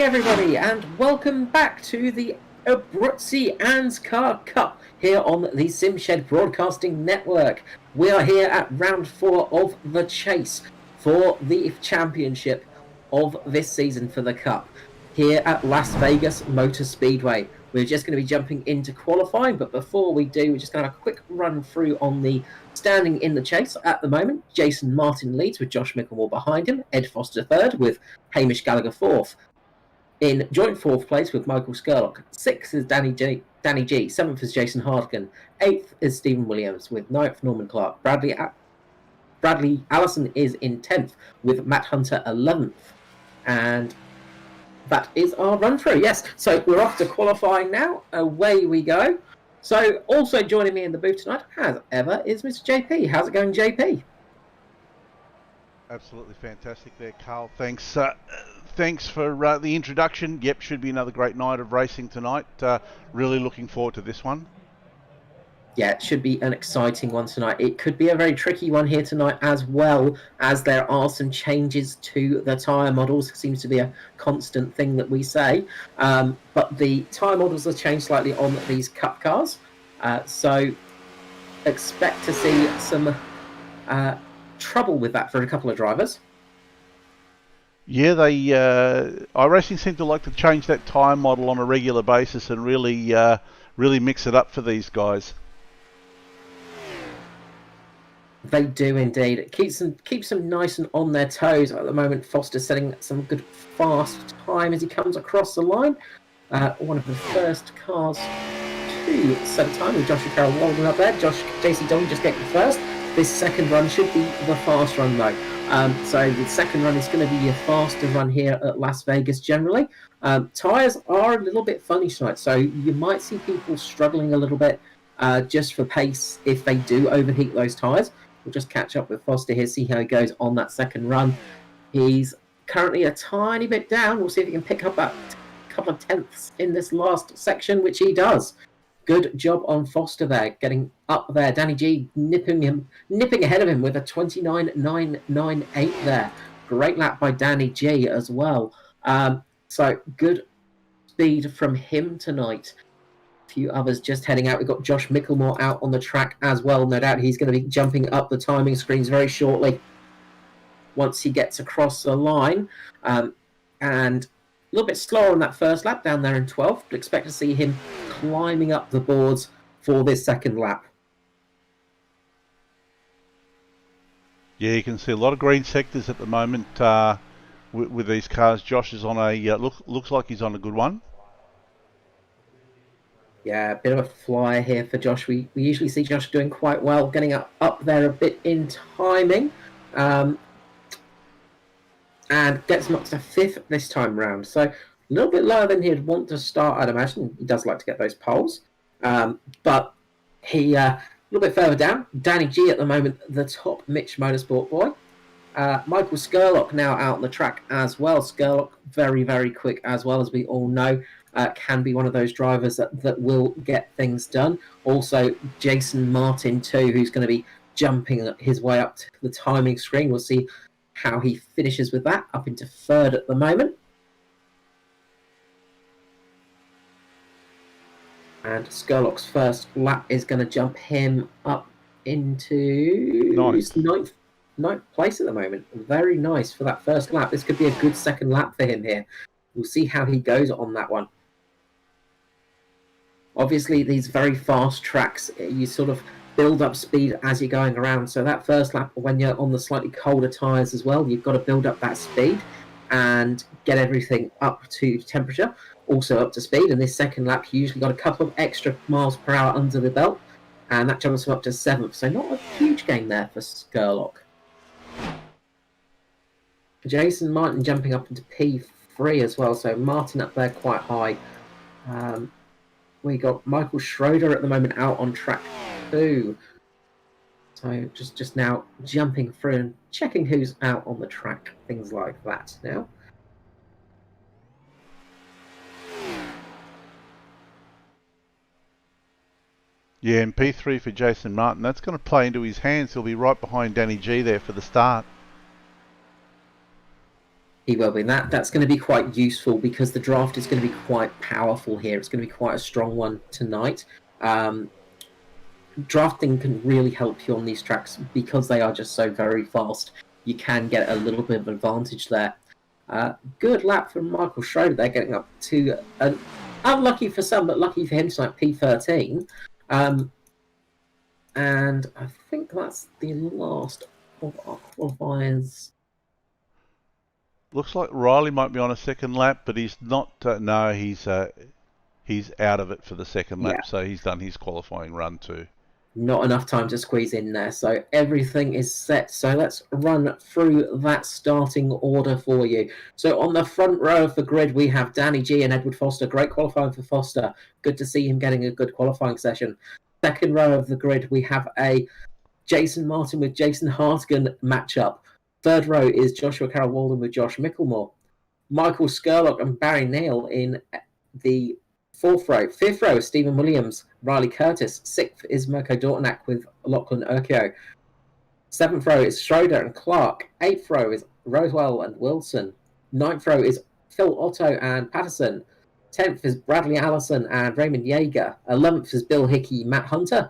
everybody, and welcome back to the Abruzzi ANZCAR Cup here on the SimShed Broadcasting Network. We are here at round 4 of the chase for the championship of this season for the Cup here at Las Vegas Motor Speedway. We're just going to be jumping into qualifying, but before we do, we're just going to have a quick run through on the standing in the chase at the moment. Jason Martin leads with Josh Mickelmore behind him, Ed Foster third with Hamish Gallagher fourth. In joint fourth place with Michael Skurlock. Sixth is Danny G. Seventh is Jason Hardigan. Eighth is Stephen Williams with ninth Norman Clark. Bradley Allison is in 10th with Matt Hunter 11th. And that is our run through. Yes, so we're off to qualifying now. Away we go. So also joining me in the booth tonight, as ever, is Mr. JP. How's it going, JP? Absolutely fantastic there, Carl. Thanks. Thanks for the introduction. Yep, should be another great night of racing tonight. Really looking forward to this one. Yeah, it should be an exciting one tonight. It could be a very tricky one here tonight as well, as there are some changes to the tyre models. It seems to be a constant thing that we say. But the tyre models have changed slightly on these Cup cars. So expect to see some trouble with that for a couple of drivers. Yeah, iRacing seem to like to change that tyre model on a regular basis and really mix it up for these guys. They do indeed. It keeps them nice and on their toes at the moment. Foster setting some good fast time as he comes across the line. One of the first cars to set a time with Joshua Carroll Walden up there. JC Don just getting first. This second run should be the fast run though. So the second run is going to be a faster run here at Las Vegas generally. Tyres are a little bit funny tonight, so you might see people struggling a little bit just for pace if they do overheat those tyres. We'll just catch up with Foster here, see how he goes on that second run. He's currently a tiny bit down. We'll see if he can pick up a couple of tenths in this last section, which he does. Good job on Foster there, getting up there. Danny G nipping ahead of him with a 29.998 there. Great lap by Danny G as well. So good speed from him tonight. A few others just heading out. We've got Josh Mickelmore out on the track as well. No doubt he's going to be jumping up the timing screens very shortly once he gets across the line. And a little bit slower on that first lap down there in 12th, but expect to see him climbing up the boards for this second lap. Yeah, you can see a lot of green sectors at the moment with these cars. Josh is on a looks like he's on a good one. Yeah, a bit of a flyer here for Josh. We usually see Josh doing quite well, getting up there a bit in timing. And gets him up to 5th this time round. So a little bit lower than he'd want to start, I'd imagine. He does like to get those poles. But he, a little bit further down, Danny G at the moment, the top Mitch Motorsport boy. Michael Skurlock now out on the track as well. Skurlock, very, very quick as well, as we all know. Can be one of those drivers that will get things done. Also, Jason Martin too, who's going to be jumping his way up to the timing screen. We'll see how he finishes with that, up into 3rd at the moment. And Skurlock's first lap is going to jump him up into ninth place at the moment. Very nice for that first lap. This could be a good second lap for him here. We'll see how he goes on that one. Obviously, these very fast tracks, you sort of build up speed as you're going around. So that first lap, when you're on the slightly colder tyres as well, you've got to build up that speed and get everything up to temperature, also up to speed. And this second lap, you usually got a couple of extra miles per hour under the belt, and that jumps him up to 7th. So not a huge gain there for Skurlock. Jason Martin jumping up into P3 as well, so Martin up there quite high. We got Michael Schroeder at the moment out on track 2. So just now jumping through and checking who's out on the track, things like that now. Yeah, and P3 for Jason Martin. That's going to play into his hands. He'll be right behind Danny G there for the start. He will be. That's going to be quite useful because the draft is going to be quite powerful here. It's going to be quite a strong one tonight. Drafting can really help you on these tracks because they are just so very fast. You can get a little bit of advantage there. Good lap from Michael Schroeder. They're getting up to an unlucky for some, but lucky for him tonight, P13. And I think that's the last of our qualifiers. Looks like Riley might be on a second lap, but he's not. No, he's out of it for the second lap, so he's done his qualifying run too. Not enough time to squeeze in there, so everything is set. So let's run through that starting order for you. So on the front row of the grid, we have Danny G and Edward Foster. Great qualifying for Foster. Good to see him getting a good qualifying session. Second row of the grid, we have a Jason Martin with Jason Hartigan matchup. Third row is Joshua Carroll Walden with Josh Micklemore. Michael Skurlock and Barry Neal in the fourth row. Fifth row is Stephen Williams, Riley Curtis. Sixth is Mirko Dortnack with Lachlan Urquio. Seventh row is Schroeder and Clark. Eighth row is Rosewell and Wilson. Ninth row is Phil Otto and Patterson. 10th is Bradley Allison and Raymond Yeager. 11th is Bill Hickey, Matt Hunter.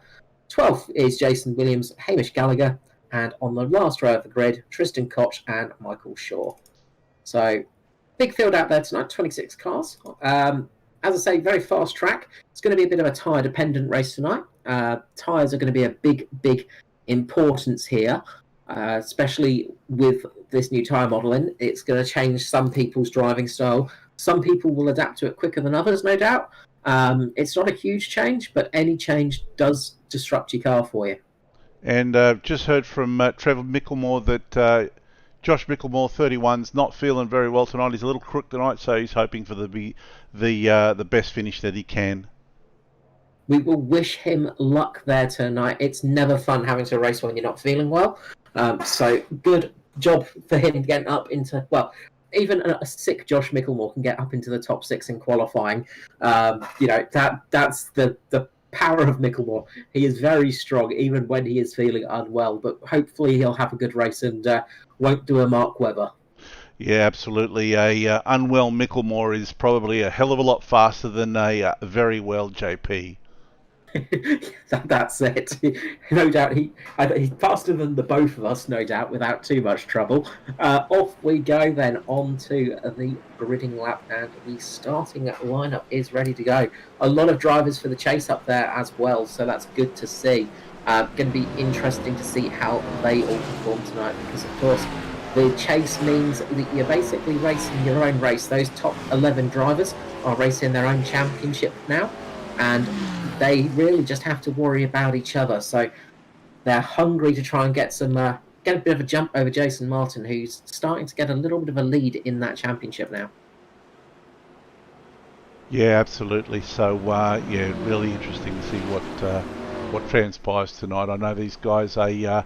12th is Jason Williams, Hamish Gallagher. And on the last row of the grid, Tristan Koch and Michael Shaw. So, big field out there tonight, 26 cars. As I say, very fast track. It's going to be a bit of a tyre-dependent race tonight. Tyres are going to be a big importance here, especially with this new tyre model in. It's going to change some people's driving style. Some people will adapt to it quicker than others, no doubt. It's not a huge change, but any change does disrupt your car for you. And just heard from Trevor Micklemore that Josh Micklemore, 31's not feeling very well tonight. He's a little crook tonight, so he's hoping for the best finish that he can. We will wish him luck there tonight. It's never fun having to race when you're not feeling well. So good job for him getting up into, well, even a sick Josh Micklemore can get up into the top 6 in qualifying. That's the power of Micklemore. He is very strong even when he is feeling unwell, but hopefully he'll have a good race and won't do a Mark Webber. Yeah, absolutely. A unwell Micklemore is probably a hell of a lot faster than a very well JP. That's it. No doubt he's faster than the both of us, no doubt, without too much trouble. Off we go then on to the gridding lap, and the starting lineup is ready to go. A lot of drivers for the chase up there as well, so that's good to see. Going to be interesting to see how they all perform tonight, because of course the chase means that you're basically racing your own race. Those top 11 drivers are racing their own championship now, and they really just have to worry about each other. So they're hungry to try and get a bit of a jump over Jason Martin, who's starting to get a little bit of a lead in that championship now. Yeah, absolutely. So really interesting to see what transpires tonight. I know these guys are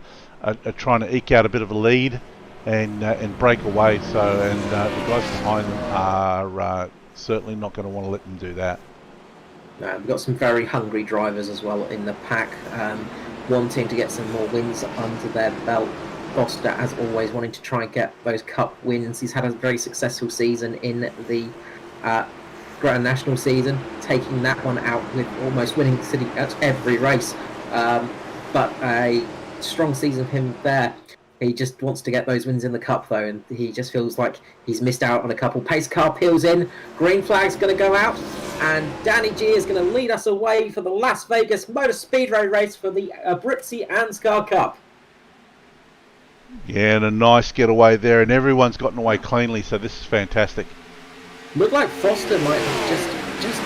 trying to eke out a bit of a lead and break away. So the guys behind them are certainly not going to want to let them do that. We've got some very hungry drivers as well in the pack, wanting to get some more wins under their belt. Foster, as always, wanting to try and get those cup wins. He's had a very successful season in the Grand National season, taking that one out with almost winning City at every race. But a strong season for him there. He just wants to get those wins in the cup, though, and he just feels like he's missed out on a couple. Pace car peels in, green flag's going to go out, and Danny G is going to lead us away for the Las Vegas Motor Speedway race for the Abruzzi ANZCAR Cup. Yeah, and a nice getaway there, and everyone's gotten away cleanly, so this is fantastic. Looked like Foster might have just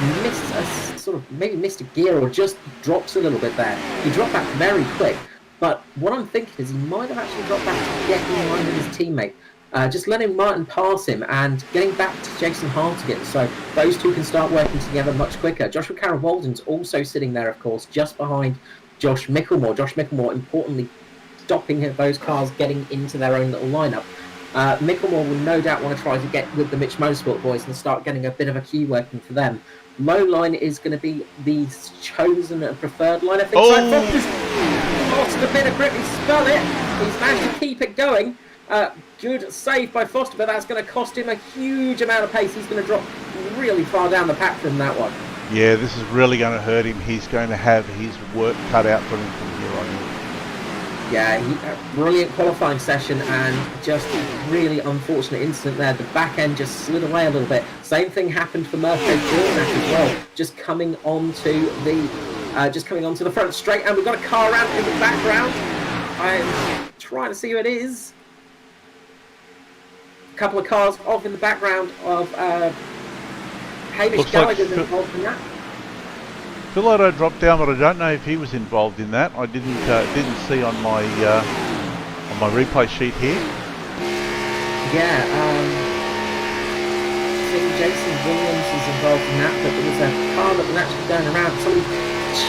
missed a gear, or just drops a little bit there. He dropped back very quick. But what I'm thinking is he might have actually dropped back to get in line with his teammate. Just letting Martin pass him and getting back to Jason Hartigan, so those two can start working together much quicker. Joshua Carroll Walden's also sitting there, of course, just behind Josh Micklemore. Josh Micklemore, importantly, stopping those cars getting into their own little lineup. Micklemore will no doubt want to try to get with the Mitch Motorsport boys and start getting a bit of a queue working for them. Low line is going to be the chosen and preferred line. I think Foster's lost a bit of grip. He's spun it. He's managed to keep it going. Good save by Foster, but that's going to cost him a huge amount of pace. He's going to drop really far down the pack from that one. Yeah, this is really going to hurt him. He's going to have his work cut out for him from here on. Yeah, brilliant qualifying session, and just really unfortunate incident there. The back end just slid away a little bit. Same thing happened for Mirko Dornack as well, just coming onto the front straight, and we've got a car around in the background. I'm trying to see who it is. A couple of cars off in the background of Hamish Gallagher's involved in that. Philato dropped down, but I don't know if he was involved in that. I didn't see on my replay sheet here. Yeah, I think Jason Williams is involved in that, but there was a car that was actually going around. Somebody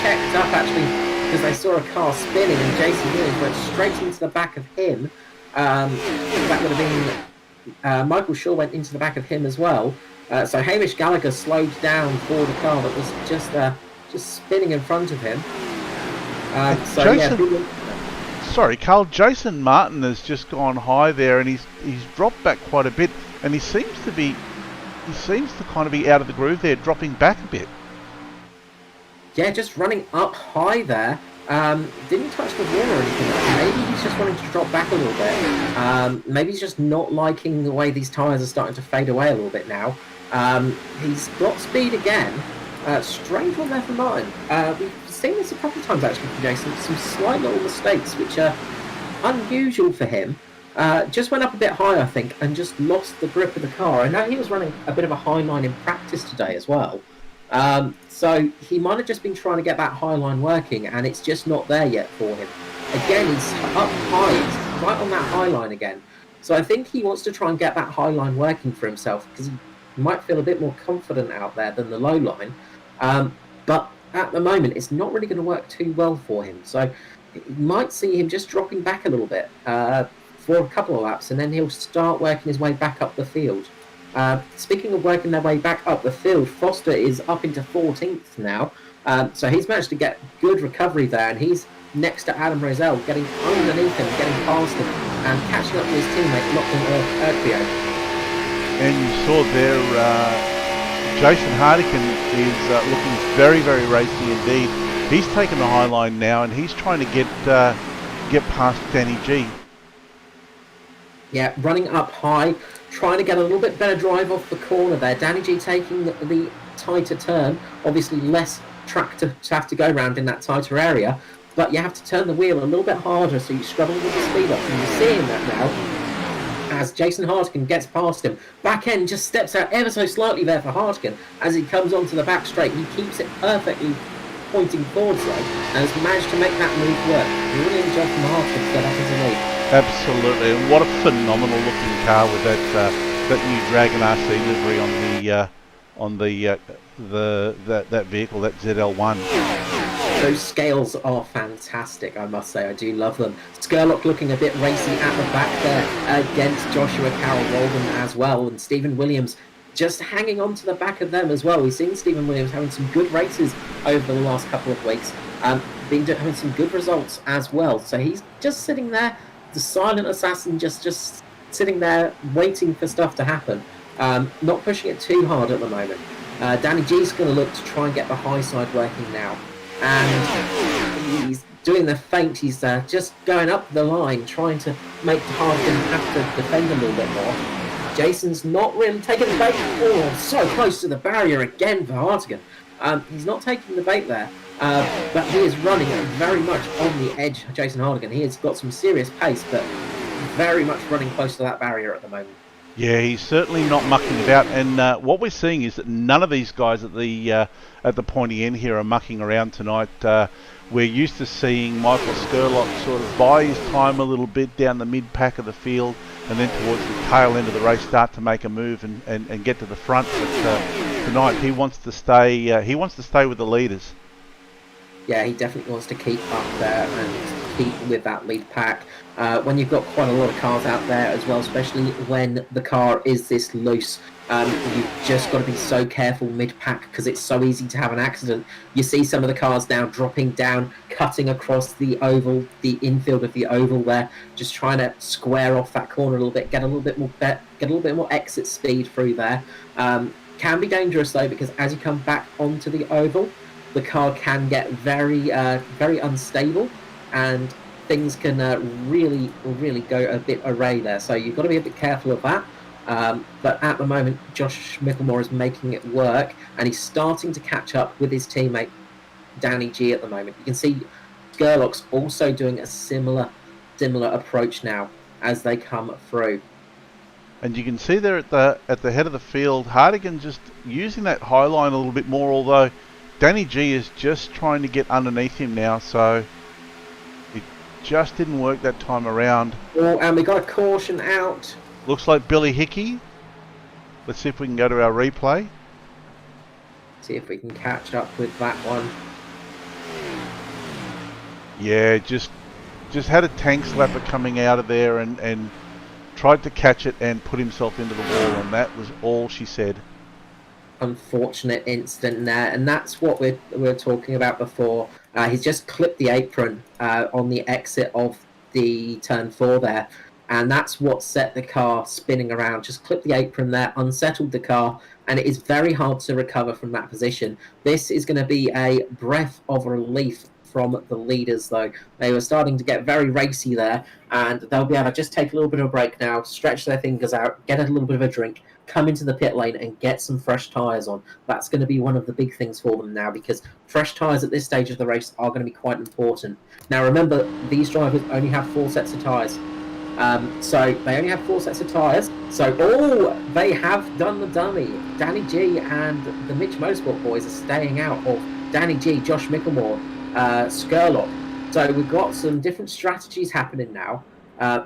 checked up actually because they saw a car spinning, and Jason Williams went straight into the back of him. That would have been Michael Shaw went into the back of him as well. So Hamish Gallagher slowed down for the car that was just spinning in front of him. Carl, Jason Martin has just gone high there, and he's dropped back quite a bit, and he seems to kind of be out of the groove there, dropping back a bit. Yeah, just running up high there. Didn't touch the wall or anything. Maybe he's just wanting to drop back a little bit. Maybe he's just not liking the way these tyres are starting to fade away a little bit now. He's got speed again. Strange one there for Martin. We've seen this a couple of times actually from Jason. Some slight little mistakes which are unusual for him. Just went up a bit high, I think, and just lost the grip of the car. I know he was running a bit of a high line in practice today as well. So he might have just been trying to get that high line working, and it's just not there yet for him. Again, he's up high, he's right on that high line again. So I think he wants to try and get that high line working for himself, because he might feel a bit more confident out there than the low line. But at the moment, it's not really going to work too well for him. So you might see him just dropping back a little bit for a couple of laps, and then he'll start working his way back up the field. Speaking of working their way back up the field, Foster is up into 14th now. So he's managed to get good recovery there, and he's next to Adam Rosell, getting underneath him, getting past him, and catching up with his teammate Lachlan Urquio. And you saw there, Jason Hardigan is looking very, very racy indeed. He's taken the high line now, and he's trying to get past Danny G. Yeah, running up high, trying to get a little bit better drive off the corner there. Danny G taking the tighter turn, obviously less track to have to go around in that tighter area, but you have to turn the wheel a little bit harder, so you struggle with the speed up, and you're seeing that now as Jason Hartigan gets past him. Back end just steps out ever so slightly there for Hartigan as he comes onto the back straight. He keeps it perfectly pointing forwards though, and has managed to make that move work. Brilliant job from Hartigan to get up into the lead. Absolutely, and what a phenomenal looking car with that new Dragon RC livery on that vehicle, that ZL1. Those scales are fantastic, I must say. I do love them. Skurlock looking a bit racy at the back there against Joshua Carroll Walden as well, and Stephen Williams just hanging on to the back of them as well. We've seen Stephen Williams having some good races over the last couple of weeks, having some good results as well. So he's just sitting there, the silent assassin, just sitting there waiting for stuff to happen, not pushing it too hard at the moment. Danny G's going to look to try and get the high side working now, and he's doing the feint. He's just going up the line, trying to make Hartigan have to defend a little bit more. Jason's not really taking the bait. Oh, so close to the barrier again for Hartigan. He's not taking the bait there, but he is running very much on the edge, Jason Hartigan. He has got some serious pace, but very much running close to that barrier at the moment. Yeah, he's certainly not mucking about, and what we're seeing is that none of these guys at the pointy end here are mucking around tonight. We're used to seeing Michael Skurlock sort of buy his time a little bit down the mid-pack of the field, and then towards the tail end of the race start to make a move and get to the front. But tonight he wants to stay. He wants to stay with the leaders. Yeah, he definitely wants to keep up there and keep with that lead pack. When you've got quite a lot of cars out there as well, especially when the car is this loose, You've just got to be so careful mid-pack because it's so easy to have an accident. You see some of the cars now dropping down, cutting across the oval, the infield of the oval there, just trying to square off that corner a little bit, get a little bit more exit speed through there. Can be dangerous though, because as you come back onto the oval, the car can get very unstable, and things can really go a bit array there. So you've got to be a bit careful of that. But at the moment, Josh Micklemore is making it work, and he's starting to catch up with his teammate Danny G at the moment. You can see Gerlock's also doing a similar approach now as they come through. And you can see there at the head of the field, Hardigan just using that high line a little bit more, although Danny G is just trying to get underneath him now, so it just didn't work that time around. Oh, and we got a caution out. Looks like Billy Hickey. Let's see if we can go to our replay. See if we can catch up with that one. Yeah, just had a tank slapper coming out of there and tried to catch it and put himself into the wall, and that was all she said. Unfortunate incident there, and that's what we're talking about before. He's just clipped the apron on the exit of the turn 4 there, and that's what set the car spinning around. Just clipped the apron there, unsettled the car, and it is very hard to recover from that position. This is going to be a breath of relief from the leaders, though. They were starting to get very racy there, and they'll be able to just take a little bit of a break now, stretch their fingers out, get a little bit of a drink, come into the pit lane and get some fresh tyres on. That's going to be one of the big things for them now, because fresh tyres at this stage of the race are going to be quite important. Now remember, these drivers only have 4 sets of tyres. So they only have 4 sets of tyres. So, they have done the dummy. Danny G and the Mitch Motorsport boys are staying out of Danny G, Josh Micklemore, Skurlock. So we've got some different strategies happening now.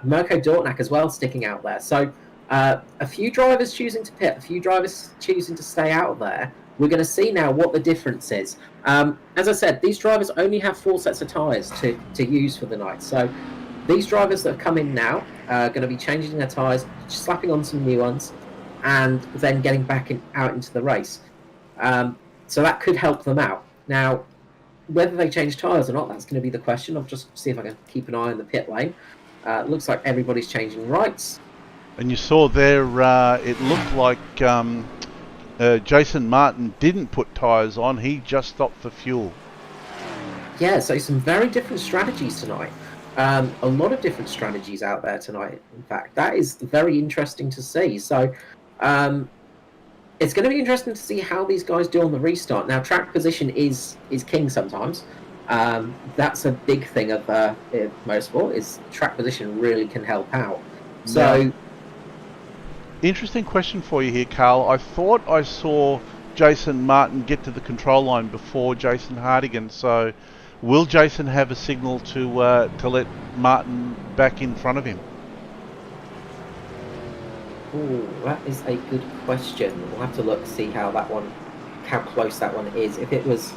Mirko Dortnack as well sticking out there. So a few drivers choosing to pit, a few drivers choosing to stay out of there. We're going to see now what the difference is. As I said, these drivers only have 4 sets of tyres to use for the night. So these drivers that have come in now are going to be changing their tyres, slapping on some new ones, and then getting back out into the race. So that could help them out. Now, whether they change tyres or not, that's going to be the question. I'll just see if I can keep an eye on the pit lane. Looks like everybody's changing rights. And you saw there, it looked like Jason Martin didn't put tyres on. He just stopped for fuel. Yeah, so some very different strategies tonight. A lot of different strategies out there tonight, in fact. That is very interesting to see. So it's going to be interesting to see how these guys do on the restart. Now, track position is king sometimes. That's a big thing of motorsport, is track position really can help out. So, now, interesting question for you here, Carl. I thought I saw Jason Martin get to the control line before Jason Hardigan. So, will Jason have a signal to let Martin back in front of him? Oh, that is a good question. We'll have to look, see how close that one is. If it was,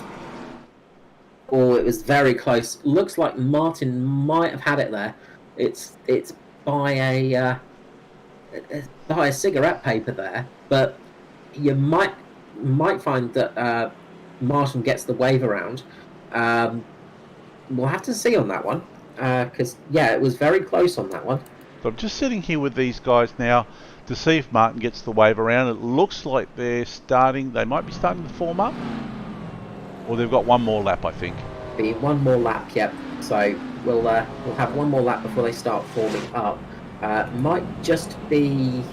it was very close. Looks like Martin might have had it there. It's by a cigarette paper there, but you might find that Martin gets the wave around. We'll have to see on that one, because it was very close on that one. So I'm just sitting here with these guys now to see if Martin gets the wave around. It looks like they might be starting to form up, or they've got one more lap, I think. Be one more lap, yep. So we'll have one more lap before they start forming up. Might just be,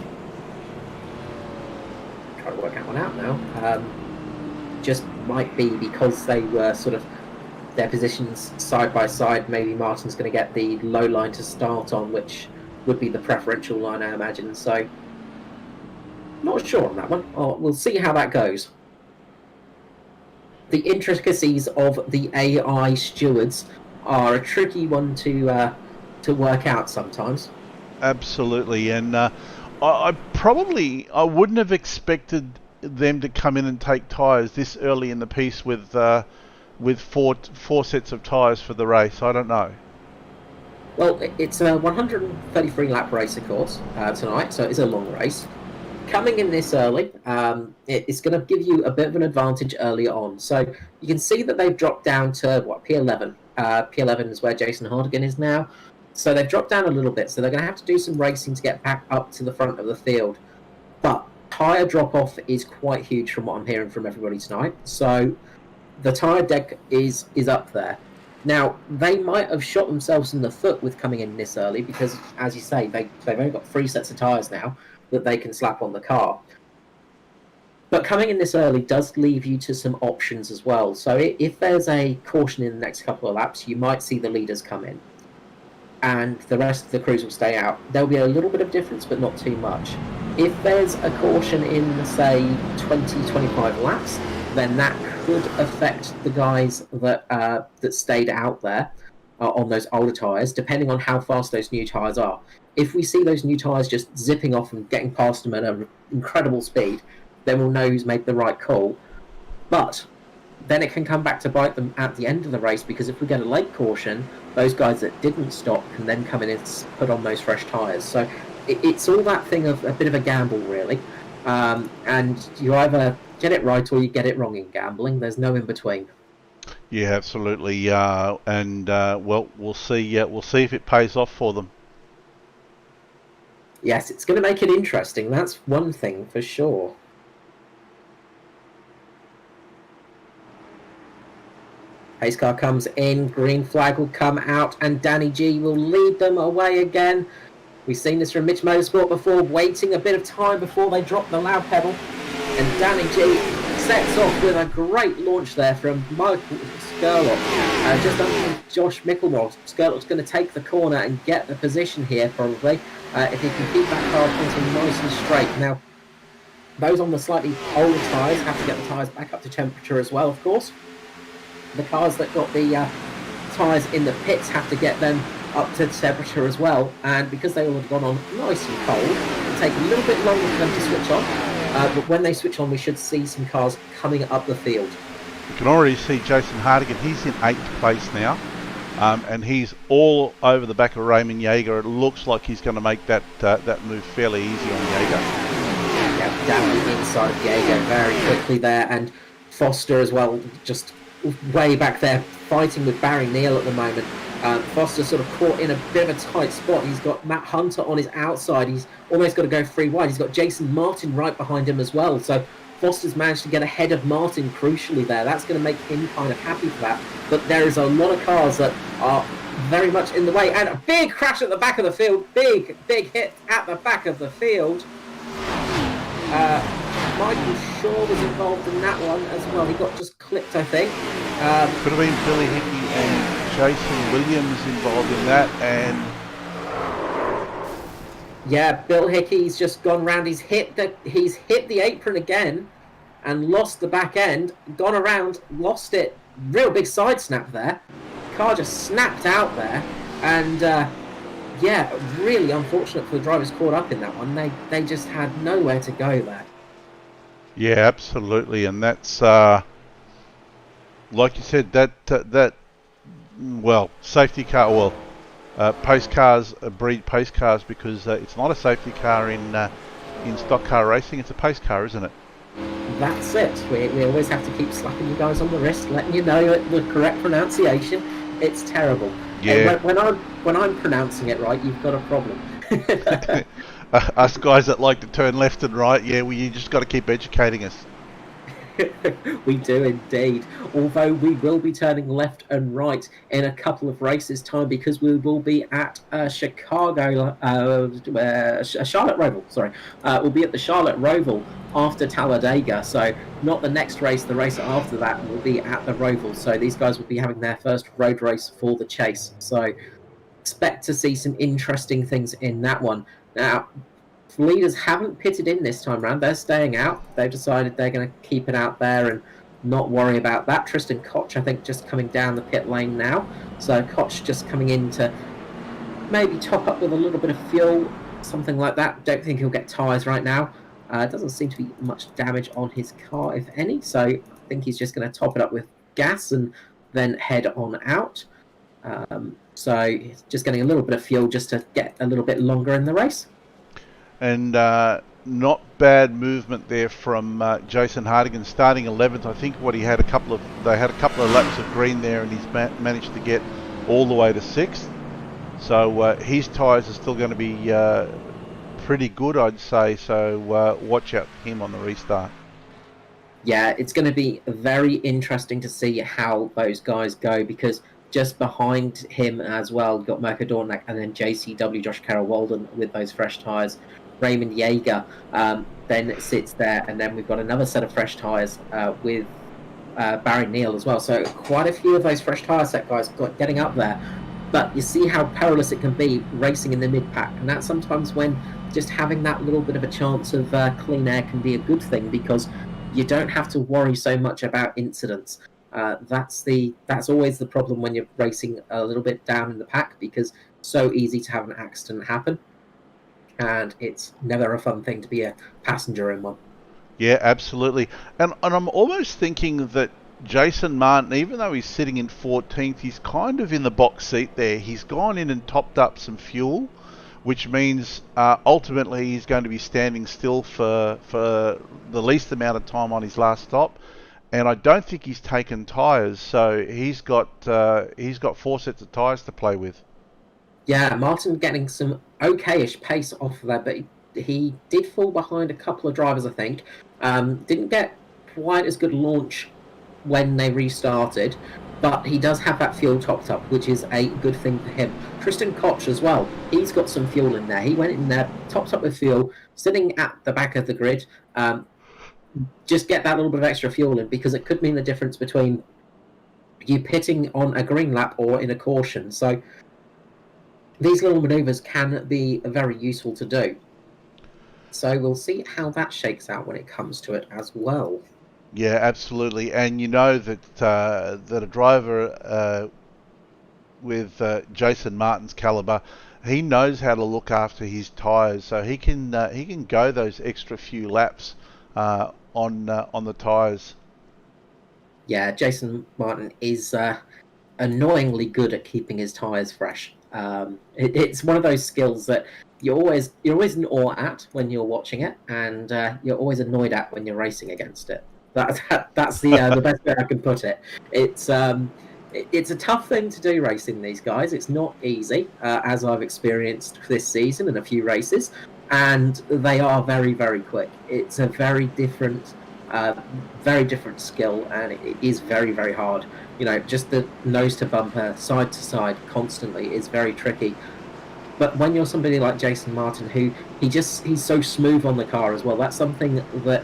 try to work that one out now. Just might be because they were sort of their positions side by side. Maybe Martin's going to get the low line to start on, which would be the preferential line, I imagine. So, not sure on that one. We'll see how that goes. The intricacies of the AI stewards are a tricky one to work out sometimes. Absolutely, and I wouldn't have expected them to come in and take tyres this early in the piece with four sets of tyres for the race. I don't know. Well, it's a 133 lap race, of course, tonight, so it's a long race. coming in this early, it's going to give you a bit of an advantage early on. So you can see that they've dropped down to P11. P11 is where Jason Hardigan is now. So they've dropped down a little bit. So they're going to have to do some racing to get back up to the front of the field. But tyre drop off is quite huge from what I'm hearing from everybody tonight. So the tyre deck is up there. Now, they might have shot themselves in the foot with coming in this early because, as you say, they've only got 3 sets of tyres now that they can slap on the car. But coming in this early does leave you to some options as well. So if there's a caution in the next couple of laps, you might see the leaders come in and the rest of the crews will stay out. There'll be a little bit of difference, but not too much. If there's a caution in, say, 20-25 laps, then that could affect the guys that stayed out there on those older tyres, depending on how fast those new tyres are. If we see those new tyres just zipping off and getting past them at an incredible speed, then we'll know who's made the right call. But then it can come back to bite them at the end of the race, because if we get a late caution, those guys that didn't stop can then come in and put on those fresh tyres. So it's all that thing of a bit of a gamble, really. And you either get it right or you get it wrong in gambling. There's no in between. Yeah, absolutely. Well, we'll see. We'll see if it pays off for them. Yes, it's going to make it interesting. That's one thing for sure. Pace car comes in, green flag will come out, and Danny G will lead them away again. We've seen this from Mitch Motorsport before, waiting a bit of time before they drop the loud pedal. And Danny G sets off with a great launch there from Michael Skurlock. Just under Josh Mickelmore. Skurlock's going to take the corner and get the position here, probably, if he can keep that car pointing nice and straight. Now, those on the slightly older tyres have to get the tyres back up to temperature as well, of course. The cars that got the tyres in the pits have to get them up to temperature as well, and because they all have gone on nice and cold, it'll take a little bit longer for them to switch on, but when they switch on we should see some cars coming up the field. You can already see Jason Hardigan. He's in 8th place now, and he's all over the back of Raymond Yeager. It looks like he's going to make that move fairly easy on Yeager. Yeah, down the inside of Yeager very quickly there, and Foster as well, just way back there fighting with Barry Neal at the moment. Foster sort of caught in a bit of a tight spot. He's got Matt Hunter on his outside. He's almost got to go free wide. He's got Jason Martin right behind him as well. So Foster's managed to get ahead of Martin crucially there. That's going to make him kind of happy for that. But there is a lot of cars that are very much in the way. And a big crash at the back of the field. Big hit at the back of the field. Michael Shaw was involved in that one as well. He got just clipped, I think. Could have been Billy Hickey and Jason Williams involved in that, and yeah, Bill Hickey's just gone round. He's hit the apron again, and lost the back end. Gone around, lost it. Real big side snap there. Car just snapped out there, and yeah, really unfortunate for the drivers caught up in that one. They just had nowhere to go there. yeah, absolutely, and that's like you said, that safety car, pace cars breed pace cars because it's not a safety car in stock car racing. It's a pace car, isn't it? That's it. We always have to keep slapping you guys on the wrist, letting you know the correct pronunciation. It's terrible. Yeah. When I'm pronouncing it right, you've got a problem. Us guys that like to turn left and right, yeah, you just got to keep educating us. We do indeed. Although we will be turning left and right in a couple of races' time, because we will be at Charlotte Roval. Sorry, we'll be at the Charlotte Roval after Talladega. So not the next race. The race after that will be at the Roval. So these guys will be having their first road race for the chase. So expect to see some interesting things in that one. Now, leaders haven't pitted in this time round. They're staying out. They've decided they're going to keep it out there and not worry about that. Tristan Koch, I think, just coming down the pit lane now. So Koch just coming in to maybe top up with a little bit of fuel, something like that. Don't think he'll get tyres right now. Doesn't seem to be much damage on his car, if any. So I think he's just going to top it up with gas and then head on out. So he's just getting a little bit of fuel just to get a little bit longer in the race. And not bad movement there from Jason Hardigan, starting 11th. I think they had a couple of laps of green there, and he's managed to get all the way to 6th. So his tyres are still going to be pretty good, I'd say. So watch out for him on the restart. Yeah, it's going to be very interesting to see how those guys go, because just behind him as well, got Mirko Dornak and then JCW, Josh Carroll-Walden, with those fresh tyres. Raymond Yeager then sits there, and then we've got another set of fresh tyres with Barry Neal as well. So quite a few of those fresh tyre set guys getting up there. But you see how perilous it can be racing in the mid-pack, and that's sometimes when just having that little bit of a chance of clean air can be a good thing, because you don't have to worry so much about incidents. That's always the problem when you're racing a little bit down in the pack, because it's so easy to have an accident happen, and it's never a fun thing to be a passenger in one. Yeah, absolutely. And I'm almost thinking that Jason Martin, even though he's sitting in 14th, he's kind of in the box seat there. He's gone in and topped up some fuel, which means ultimately he's going to be standing still for the least amount of time on his last stop. And I don't think he's taken tyres, so he's got 4 sets of tyres to play with. Yeah, Martin getting some okayish pace off of that, but he did fall behind a couple of drivers, I think. Didn't get quite as good launch when they restarted, but he does have that fuel topped up, which is a good thing for him. Tristan Koch as well, he's got some fuel in there. He went in there, topped up with fuel, sitting at the back of the grid. Just get that little bit of extra fuel in, because it could mean the difference between you pitting on a green lap or in a caution. So these little manoeuvres can be very useful to do. So we'll see how that shakes out when it comes to it as well. Yeah, absolutely. And you know that a driver with Jason Martin's caliber, he knows how to look after his tyres, so he can go those extra few laps on the tyres. Yeah, Jason Martin is annoyingly good at keeping his tyres fresh. It's one of those skills that you're always in awe at when you're watching it, and you're always annoyed at when you're racing against it. That's the best way I can put it. It's a tough thing to do racing these guys. It's not easy, as I've experienced this season in a few races, and they are very, very quick. It's a very different skill, and it is very, very hard. You know, just the nose to bumper, side to side constantly is very tricky. But when you're somebody like Jason Martin, who he's so smooth on the car as well, that's something that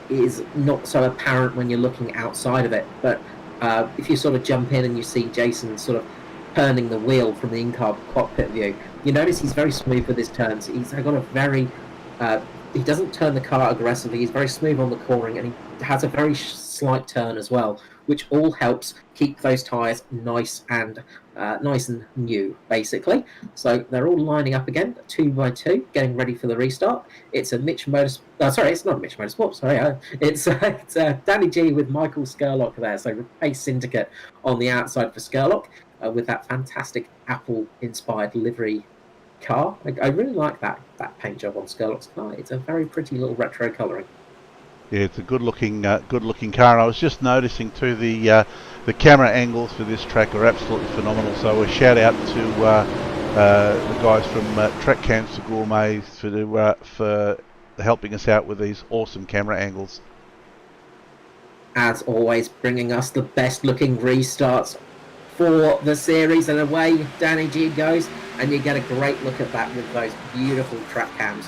is not so apparent when you're looking outside of it. But if you sort of jump in and you see Jason sort of turning the wheel from the in-car cockpit view, you notice he's very smooth with his turns. He's got a very he doesn't turn the car aggressively. He's very smooth on the cornering, and he has a very slight turn as well, which all helps keep those tyres nice and new, basically. So they're all lining up again, 2 by 2, getting ready for the restart. It's a Mitch Motorsport. Sorry, it's not a Mitch Motorsport. Sorry, it's Danny G with Michael Skurlock there. So Race Syndicate on the outside for Skurlock with that fantastic Apple-inspired livery car. I really like that paint job on Skurlock's car. It's a very pretty little retro colouring. Yeah, it's a good-looking car. And I was just noticing too, the camera angles for this track are absolutely phenomenal. So a shout out to the guys from Track Cams to Gourmet for helping us out with these awesome camera angles. As always, bringing us the best-looking restarts for the series, and away Danny G goes, and you get a great look at that with those beautiful track cams.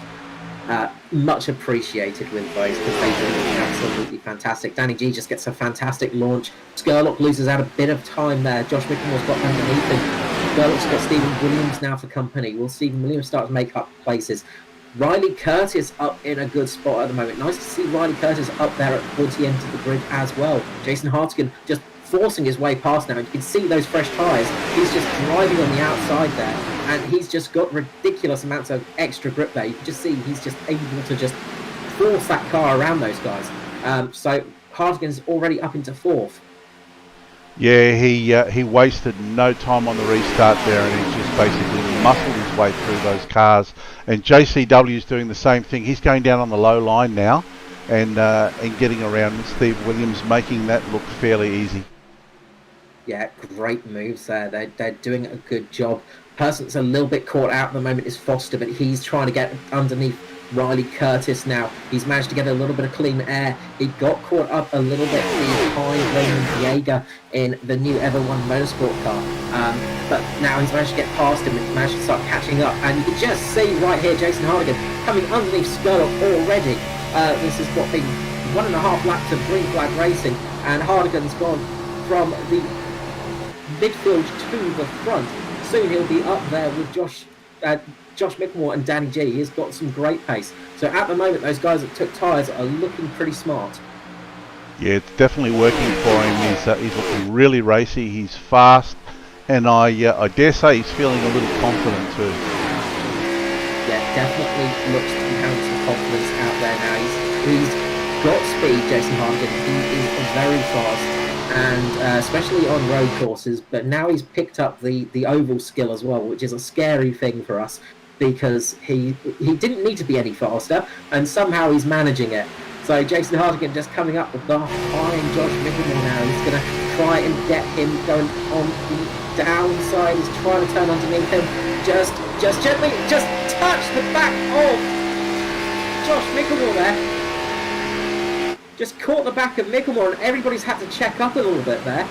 Much appreciated with those, because they do look absolutely fantastic. Danny G just gets a fantastic launch. Skurlock loses out a bit of time there. Josh Mickelmore's got underneath him. Skurlock's got Stephen Williams now for company. Will Stephen Williams start to make up places? Riley Curtis up in a good spot at the moment. Nice to see Riley Curtis up there towards the end of the grid as well. Jason Hartigan just forcing his way past now. You can see those fresh tyres. He's just driving on the outside there, and he's just got ridiculous amounts of extra grip there. You can just see he's just able to just force that car around those guys. So Hartigan's already up into 4th. Yeah, he wasted no time on the restart there, and he just basically muscled his his way through those cars. And JCW is doing the same thing. He's going down on the low line now and getting around Steve Williams, making that look fairly easy. Yeah, great moves there. They're doing a good job. Person that's a little bit caught out at the moment is Foster, but he's trying to get underneath Riley Curtis now. He's managed to get a little bit of clean air. He got caught up a little bit behind Raymond Yeager in the new Ever One Motorsport car. But now he's managed to get past him and he's managed to start catching up. And you can just see right here Jason Hardigan coming underneath Scurlock already. This has got been 1.5 laps of green flag racing, and Hardigan's gone from the midfield to the front. Soon he'll be up there with Josh Mickelmore and Danny G. He's got some great pace. So at the moment, those guys that took tyres are looking pretty smart. Yeah, it's definitely working for him. He's looking really racy. He's fast, and I dare say he's feeling a little confident too. Yeah, definitely looks to be having some confidence out there now. He's got speed, Jason Hardigan. He is very fast, and especially on road courses. But now he's picked up the oval skill as well, which is a scary thing for us, because he didn't need to be any faster, and somehow he's managing it. So Jason Hardigan just coming up with the behind Josh Mickelmore now. He's going to try and get him going on the downside. He's trying to turn underneath him. Just gently, just touch the back of Josh Mickelmore there. Just caught the back of Mickelmore, and everybody's had to check up a little bit there.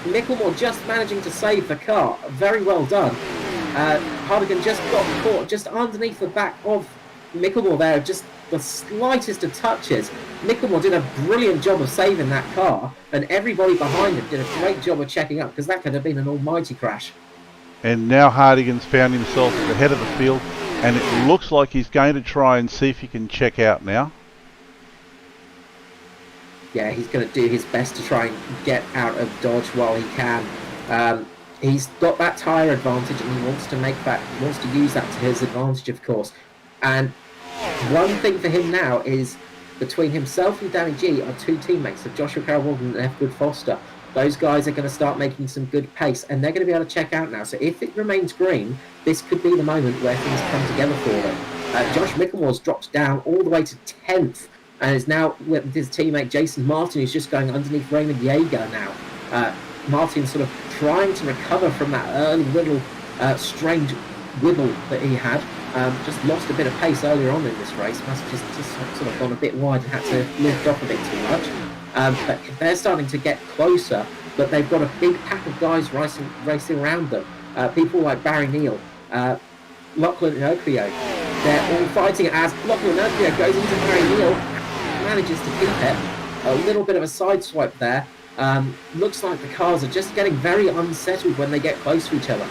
Mickelmore just managing to save the car. Very well done. Hardigan just got caught just underneath the back of Mickelmore there, just the slightest of touches. Mickelmore did a brilliant job of saving that car, and everybody behind him did a great job of checking up, because that could have been an almighty crash. And now Hardigan's found himself at the head of the field, and it looks like he's going to try and see if he can check out now. Yeah, he's going to do his best to try and get out of Dodge while he can. He's got that tyre advantage, and he wants to use that to his advantage, of course. And one thing for him now is, between himself and Danny G are two teammates of Joshua Carroll-Walden and F. Good Foster. Those guys are going to start making some good pace, and they're going to be able to check out now. So if it remains green, this could be the moment where things come together for them. Josh Mickelmore's dropped down all the way to 10th, and is now with his teammate Jason Martin, who's just going underneath Raymond Yeager now. Martin sort of trying to recover from that early little strange wibble that he had. Just lost a bit of pace earlier on in this race. Must have just sort of gone a bit wide and had to lift off a bit too much. But they're starting to get closer, but they've got a big pack of guys racing around them. People like Barry Neal, Lachlan Okrio. They're all fighting as Lachlan Okrio goes into Barry Neal, manages to keep it. A little bit of a side swipe there. Looks like the cars are just getting very unsettled when they get close to each other.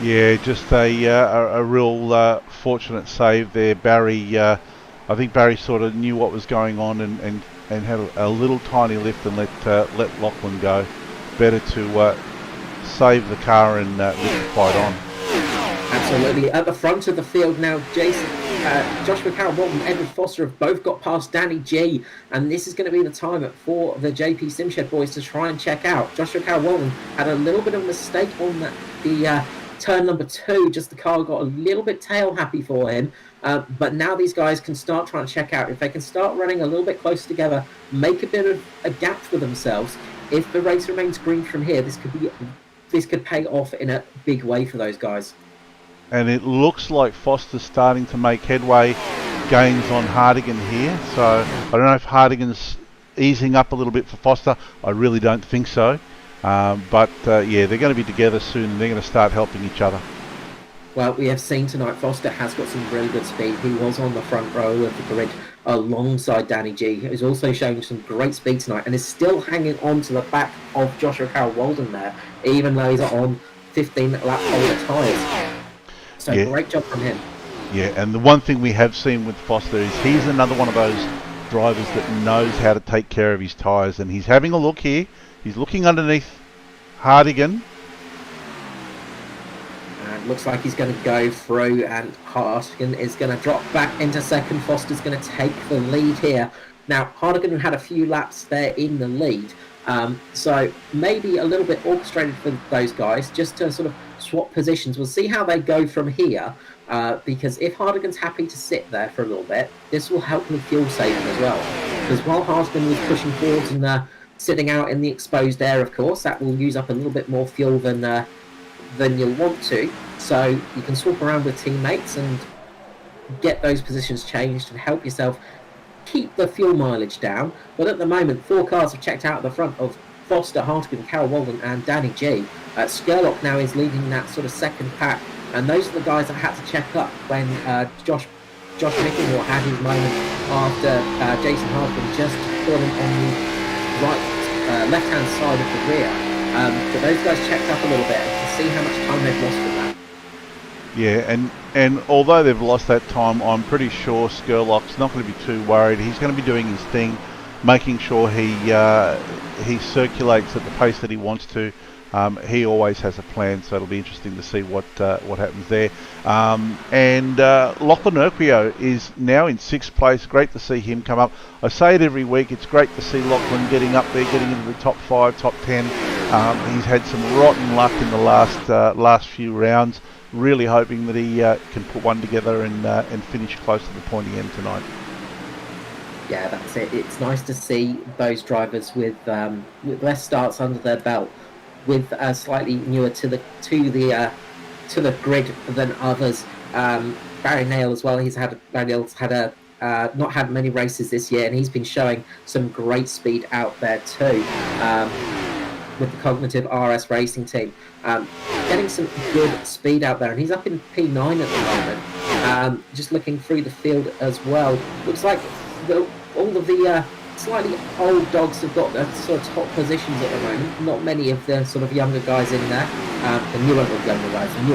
Yeah, just a real fortunate save there. Barry, I think Barry sort of knew what was going on and had a little tiny lift and let Lachlan go. Better to save the car and lift the fight on. Absolutely. At the front of the field now, Joshua Carroll-Walden and Edward Foster have both got past Danny G, and this is going to be the time for the JP Simshed boys to try and check out. Joshua Carroll-Walden had a little bit of a mistake on the turn number 2, just the car got a little bit tail happy for him, but now these guys can start trying to check out. If they can start running a little bit closer together, make a bit of a gap for themselves, if the race remains green from here, this could pay off in a big way for those guys. And it looks like Foster's starting to make headway gains on Hardigan here, so I don't know if Hardigan's easing up a little bit for Foster. I really don't think so. But yeah, they're going to be together soon, and they're going to start helping each other. Well, we have seen tonight Foster has got some really good speed. He was on the front row of the grid alongside Danny G, who's also showing some great speed tonight and is still hanging on to the back of Joshua Carroll-Walden there, even though he's on 15 lap older tyres. So yeah, great job from him. Yeah, and the one thing we have seen with Foster is he's another one of those drivers that knows how to take care of his tyres, and he's having a look here. He's looking underneath Hardigan. And looks like he's going to go through, and Hardigan is going to drop back into second. Foster's going to take the lead here. Now, Hardigan had a few laps there in the lead, so maybe a little bit orchestrated for those guys, just to sort of swap positions. We'll see how they go from here, because if Hardigan's happy to sit there for a little bit, this will help with fuel saving as well. Because while Hardigan was pushing forwards and sitting out in the exposed air, of course, that will use up a little bit more fuel than you'll want to. So you can swap around with teammates and get those positions changed and help yourself keep the fuel mileage down. But at the moment, 4 cars have checked out at the front of Foster, Hartigan, Carol Walden and Danny G. Skurlock now is leading that sort of second pack, and those are the guys that had to check up when Josh Mickelmore had his moment after Jason Hartigan just caught him on the left-hand side of the rear. But those guys checked up a little bit and can see how much time they've lost from that. Yeah, and although they've lost that time, I'm pretty sure Skurlock's not going to be too worried. He's going to be doing his thing, making sure he circulates at the pace that he wants to. He always has a plan, so it'll be interesting to see what happens there. And Lachlan Urquio is now in 6th place. Great to see him come up. I say it every week, it's great to see Lachlan getting up there, getting into the top 5, top 10. He's had some rotten luck in the last few rounds. Really hoping that he can put one together and finish close to the pointy end tonight. Yeah, that's it. It's nice to see those drivers with less starts under their belt, with slightly newer to the grid than others. Barry Nail as well. Barry Nail's had not had many races this year, and he's been showing some great speed out there too. With the Cognitive RS Racing team, getting some good speed out there, and he's up in P9 at the moment. Just looking through the field as well, looks like all of the slightly old dogs have got their sort of top positions at the moment. Not many of the sort of younger guys in there, the newer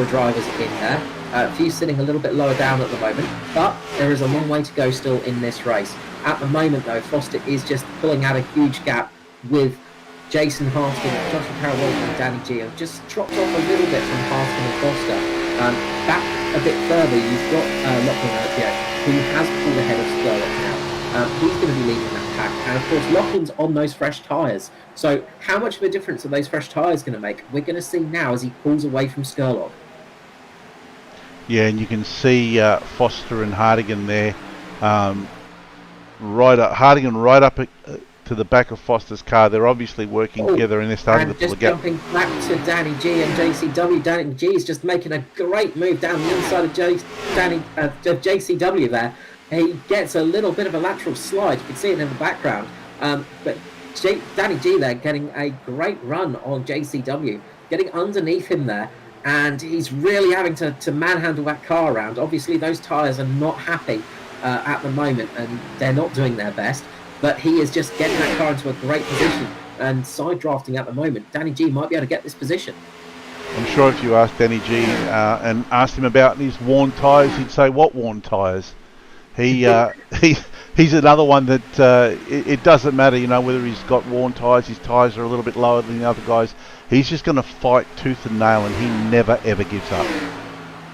drivers in there. A few sitting a little bit lower down at the moment, but there is a long way to go still in this race. At the moment, though, Foster is just pulling out a huge gap with Jason Hartigan, Joshua Carroll and Danny G have just dropped off a little bit from Hartigan and Foster. Back a bit further, you've got Lachlan Urquio, who has pulled ahead of Skurlock now. He's going to be leading that pack, and of course Lachlan's on those fresh tyres. So how much of a difference are those fresh tyres going to make? We're going to see now as he pulls away from Skurlock. Yeah, and you can see Foster and Hartigan there, Hartigan right up to the back of Foster's car. They're obviously working together, and they're starting to pull a gap. Jumping back to Danny G and JCW. Danny G is just making a great move down the inside of JCW there. He gets a little bit of a lateral slide. You can see it in the background. But Danny G there getting a great run on JCW, getting underneath him there. And he's really having to manhandle that car around. Obviously, those tyres are not happy at the moment, and they're not doing their best. But he is just getting that car into a great position and side drafting at the moment. Danny G might be able to get this position. I'm sure if you asked Danny G and asked him about his worn tyres, he'd say, what worn tyres? He's another one that it doesn't matter, you know, whether he's got worn tyres, his tyres are a little bit lower than the other guys. He's just going to fight tooth and nail, and he never, ever gives up.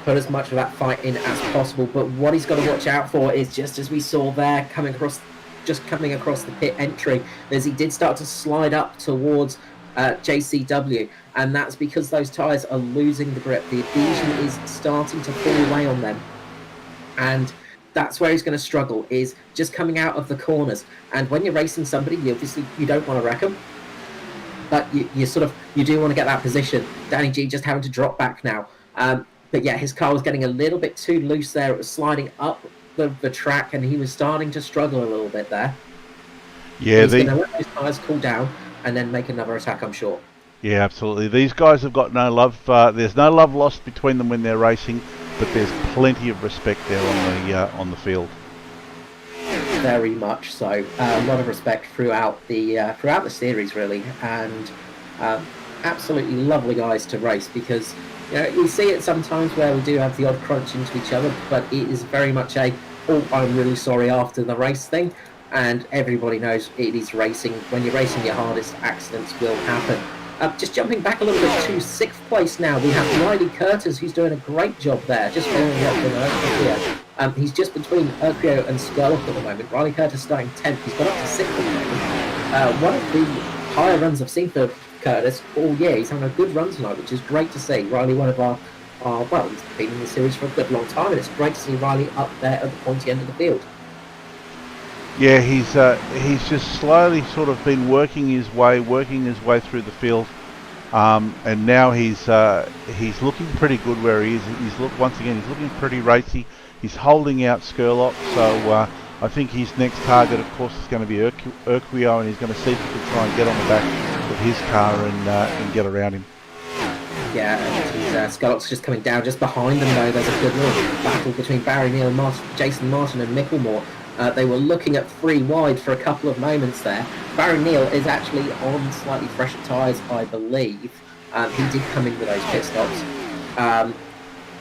Put as much of that fight in as possible, but what he's got to watch out for is, just as we saw there, coming across the pit entry, as he did start to slide up towards JCW, and that's because those tyres are losing the grip. The adhesion is starting to fall away on them, and that's where he's going to struggle, is just coming out of the corners. And when you're racing somebody, you don't want to wreck them, but you do want to get that position. Danny G just having to drop back now. But yeah, his car was getting a little bit too loose there. It was sliding up the track, and he was starting to struggle a little bit there. Yeah, he's going to let those tyres cool down and then make another attack, I'm sure. Yeah, absolutely. These guys have got no love. There's no love lost between them when they're racing, but there's plenty of respect there on the field. Very much so. A lot of respect throughout the series, really, and absolutely lovely guys to race, because you see it sometimes where we do have the odd crunch into each other, but it is very much I'm really sorry after the race thing, and everybody knows it is racing. When you're racing your hardest, accidents will happen. Just jumping back a little bit to 6th place now, we have Riley Curtis, who's doing a great job there, just following up with Urquio. He's just between Urquio and Skurlock at the moment. Riley Curtis starting 10th. He's got up to 6th at the moment. One of the higher runs I've seen for Curtis all year. He's having a good run tonight, which is great to see. Riley, one of our well, he's been in the series for a good long time, and it's great to see Riley up there at the pointy end of the field. Yeah, he's just slowly sort of been working his way through the field, and now he's looking pretty good where he is. He's looking pretty racy. He's holding out Skurlock, so I think his next target, of course, is going to be Urquio, and he's going to see if he can try and get on the back of his car and get around him. Yeah, and Skurlock's just coming down just behind them, though. There's a good little battle between Barry Neal, Jason Martin and Micklemore. They were looking at 3 wide for a couple of moments there. Barry Neal is actually on slightly fresher tyres, I believe. He did come in with those pit stops.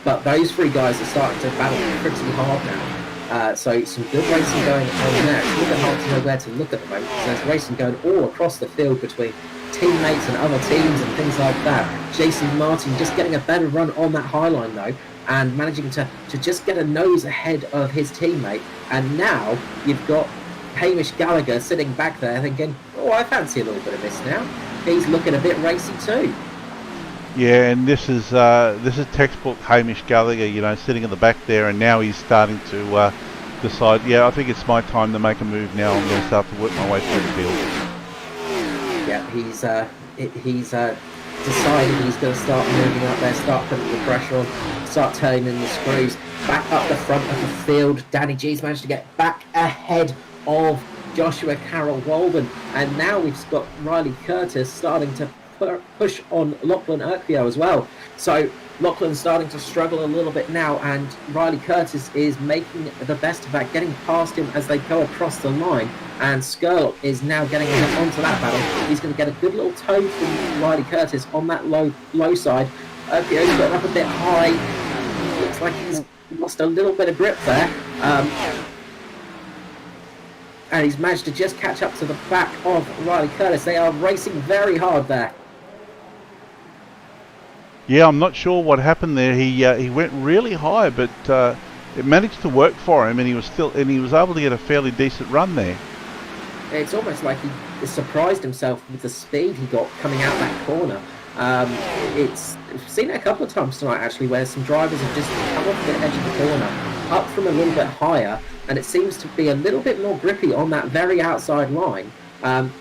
But those 3 guys are starting to battle pretty hard now. So some good racing going on there. It's a little bit hard to know where to look at the moment, because there's racing going all across the field between teammates and other teams and things like that. Jason Martin just getting a better run on that high line, though, and managing to just get a nose ahead of his teammate. And now you've got Hamish Gallagher sitting back there thinking, oh, I fancy a little bit of this now. He's looking a bit racy too. Yeah, and this is textbook Hamish Gallagher, you know, sitting at the back there, and now he's starting to decide, yeah, I think it's my time to make a move now. I'm going to start to work my way through the field. Yeah, he's decided he's going to start moving up there, start putting the pressure on, start turning in the screws. Back up the front of the field, Danny G's managed to get back ahead of Joshua Carroll Walden, and now we've got Riley Curtis starting to push on Lachlan Urquio as well. So Lachlan's starting to struggle a little bit now, and Riley Curtis is making the best of that, getting past him as they go across the line, and Skurlock is now getting onto that battle. He's going to get a good little toe from Riley Curtis on that low side. Urquio's got up a bit high. Looks like he's lost a little bit of grip there. And he's managed to just catch up to the back of Riley Curtis. They are racing very hard there. Yeah, I'm not sure what happened there. He went really high, but it managed to work for him, and he was able to get a fairly decent run there. It's almost like he surprised himself with the speed he got coming out that corner. I've seen it a couple of times tonight, actually, where some drivers have just come off the edge of the corner, up from a little bit higher, and it seems to be a little bit more grippy on that very outside line.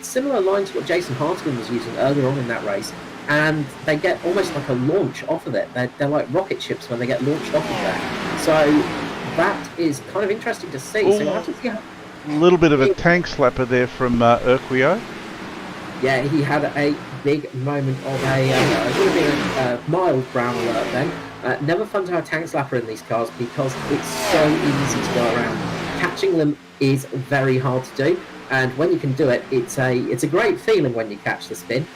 Similar line to what Jason Hartigan was using earlier on in that race, and they get almost like a launch off of it. They're like rocket ships when they get launched off of there. So that is kind of interesting to see. So we'll have to see how... A little bit of a tank slapper there from Urquio. Yeah, he had a big moment of a mild brown alert then. Never fun to have a tank slapper in these cars because it's so easy to go around. Catching them is very hard to do, and when you can do it, it's a great feeling when you catch the spin.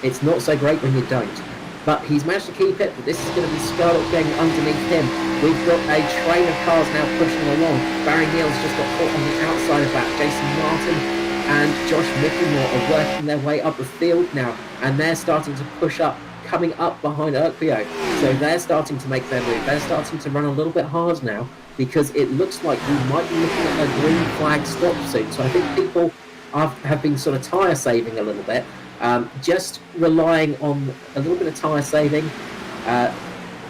It's not so great when you don't. But he's managed to keep it, but this is going to be Skurlock going underneath him. We've got a train of cars now pushing along. Barry Neal's just got caught on the outside of that. Jason Martin and Josh Micklemore are working their way up the field now, and they're starting to push up, coming up behind Urquio. So they're starting to make their move. They're starting to run a little bit hard now, because it looks like we might be looking at a green flag stop soon. So I think people have been sort of tyre saving a little bit. Just relying on a little bit of tyre saving,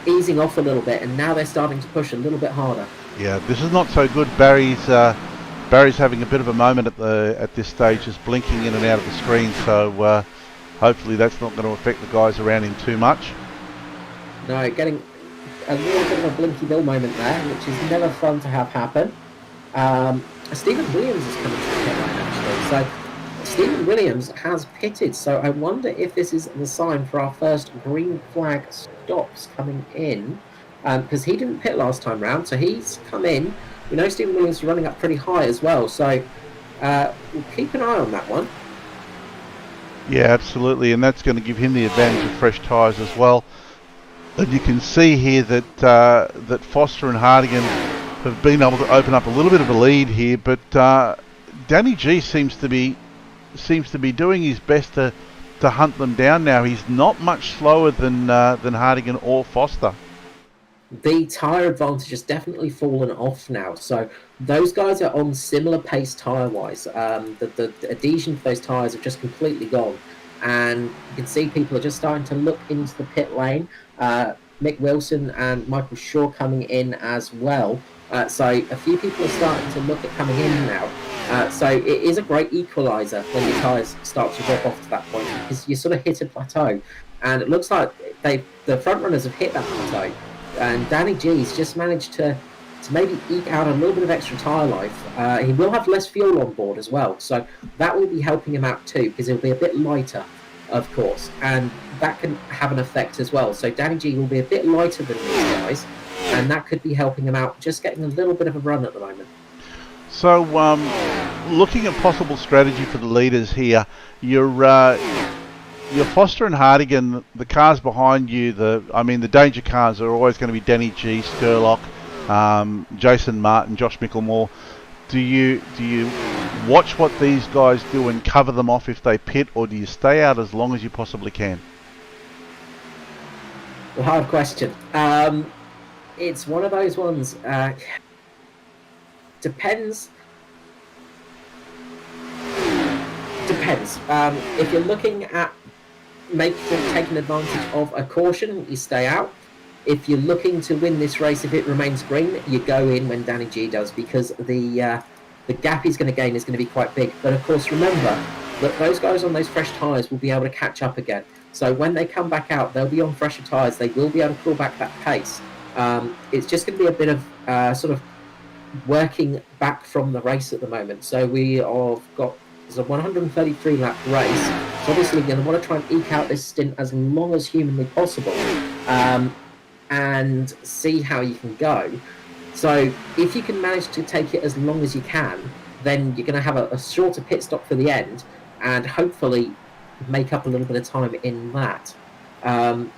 easing off a little bit, and now they're starting to push a little bit harder. Yeah, this is not so good. Barry's having a bit of a moment at this stage, just blinking in and out of the screen. So hopefully that's not going to affect the guys around him too much. No, getting a little bit of a blinky bill moment there, which is never fun to have happen. Stephen Williams is coming to the pit line actually. So Stephen Williams has pitted, so I wonder if this is the sign for our first green flag stops coming in, because he didn't pit last time round, so he's come in. We know Stephen Williams is running up pretty high as well, so we'll keep an eye on that one. Yeah, absolutely, and that's going to give him the advantage of fresh tyres as well. And you can see here that that Foster and Hartigan have been able to open up a little bit of a lead here, but Danny G seems to be doing his best to hunt them down now. He's not much slower than Hartigan or Foster. The tyre advantage has definitely fallen off now, so those guys are on similar pace tyre-wise. The adhesion for those tyres have just completely gone, and you can see people are just starting to look into the pit lane. Mick Wilson and Michael Shaw coming in as well. So a few people are starting to look at coming in now. So it is a great equaliser when your tyres start to drop off to that point, because you sort of hit a plateau, and it looks like the front runners have hit that plateau, and Danny G's just managed to maybe eke out a little bit of extra tyre life. He will have less fuel on board as well, so that will be helping him out too, because he'll be a bit lighter, of course, and that can have an effect as well. So Danny G will be a bit lighter than these guys, and that could be helping him out, just getting a little bit of a run at the moment. So, looking at possible strategy for the leaders here, your Foster and Hardigan, the cars behind you, the danger cars are always going to be Danny G, Skurlock, Jason Martin, Josh Micklemore. Do you watch what these guys do and cover them off if they pit, or do you stay out as long as you possibly can? Well, hard question. It's one of those ones. Depends. If you're looking at taking advantage of a caution, you stay out. If you're looking to win this race, if it remains green, you go in when Danny G does, because the gap he's going to gain is going to be quite big. But of course, remember that those guys on those fresh tyres will be able to catch up again. So when they come back out, they'll be on fresher tyres. They will be able to pull back that pace. It's just going to be a bit of sort of working back from the race at the moment. So we have got a 133 lap race. So obviously you're going to want to try and eke out this stint as long as humanly possible, and see how you can go. So if you can manage to take it as long as you can, then you're going to have a shorter pit stop for the end, and hopefully make up a little bit of time in that.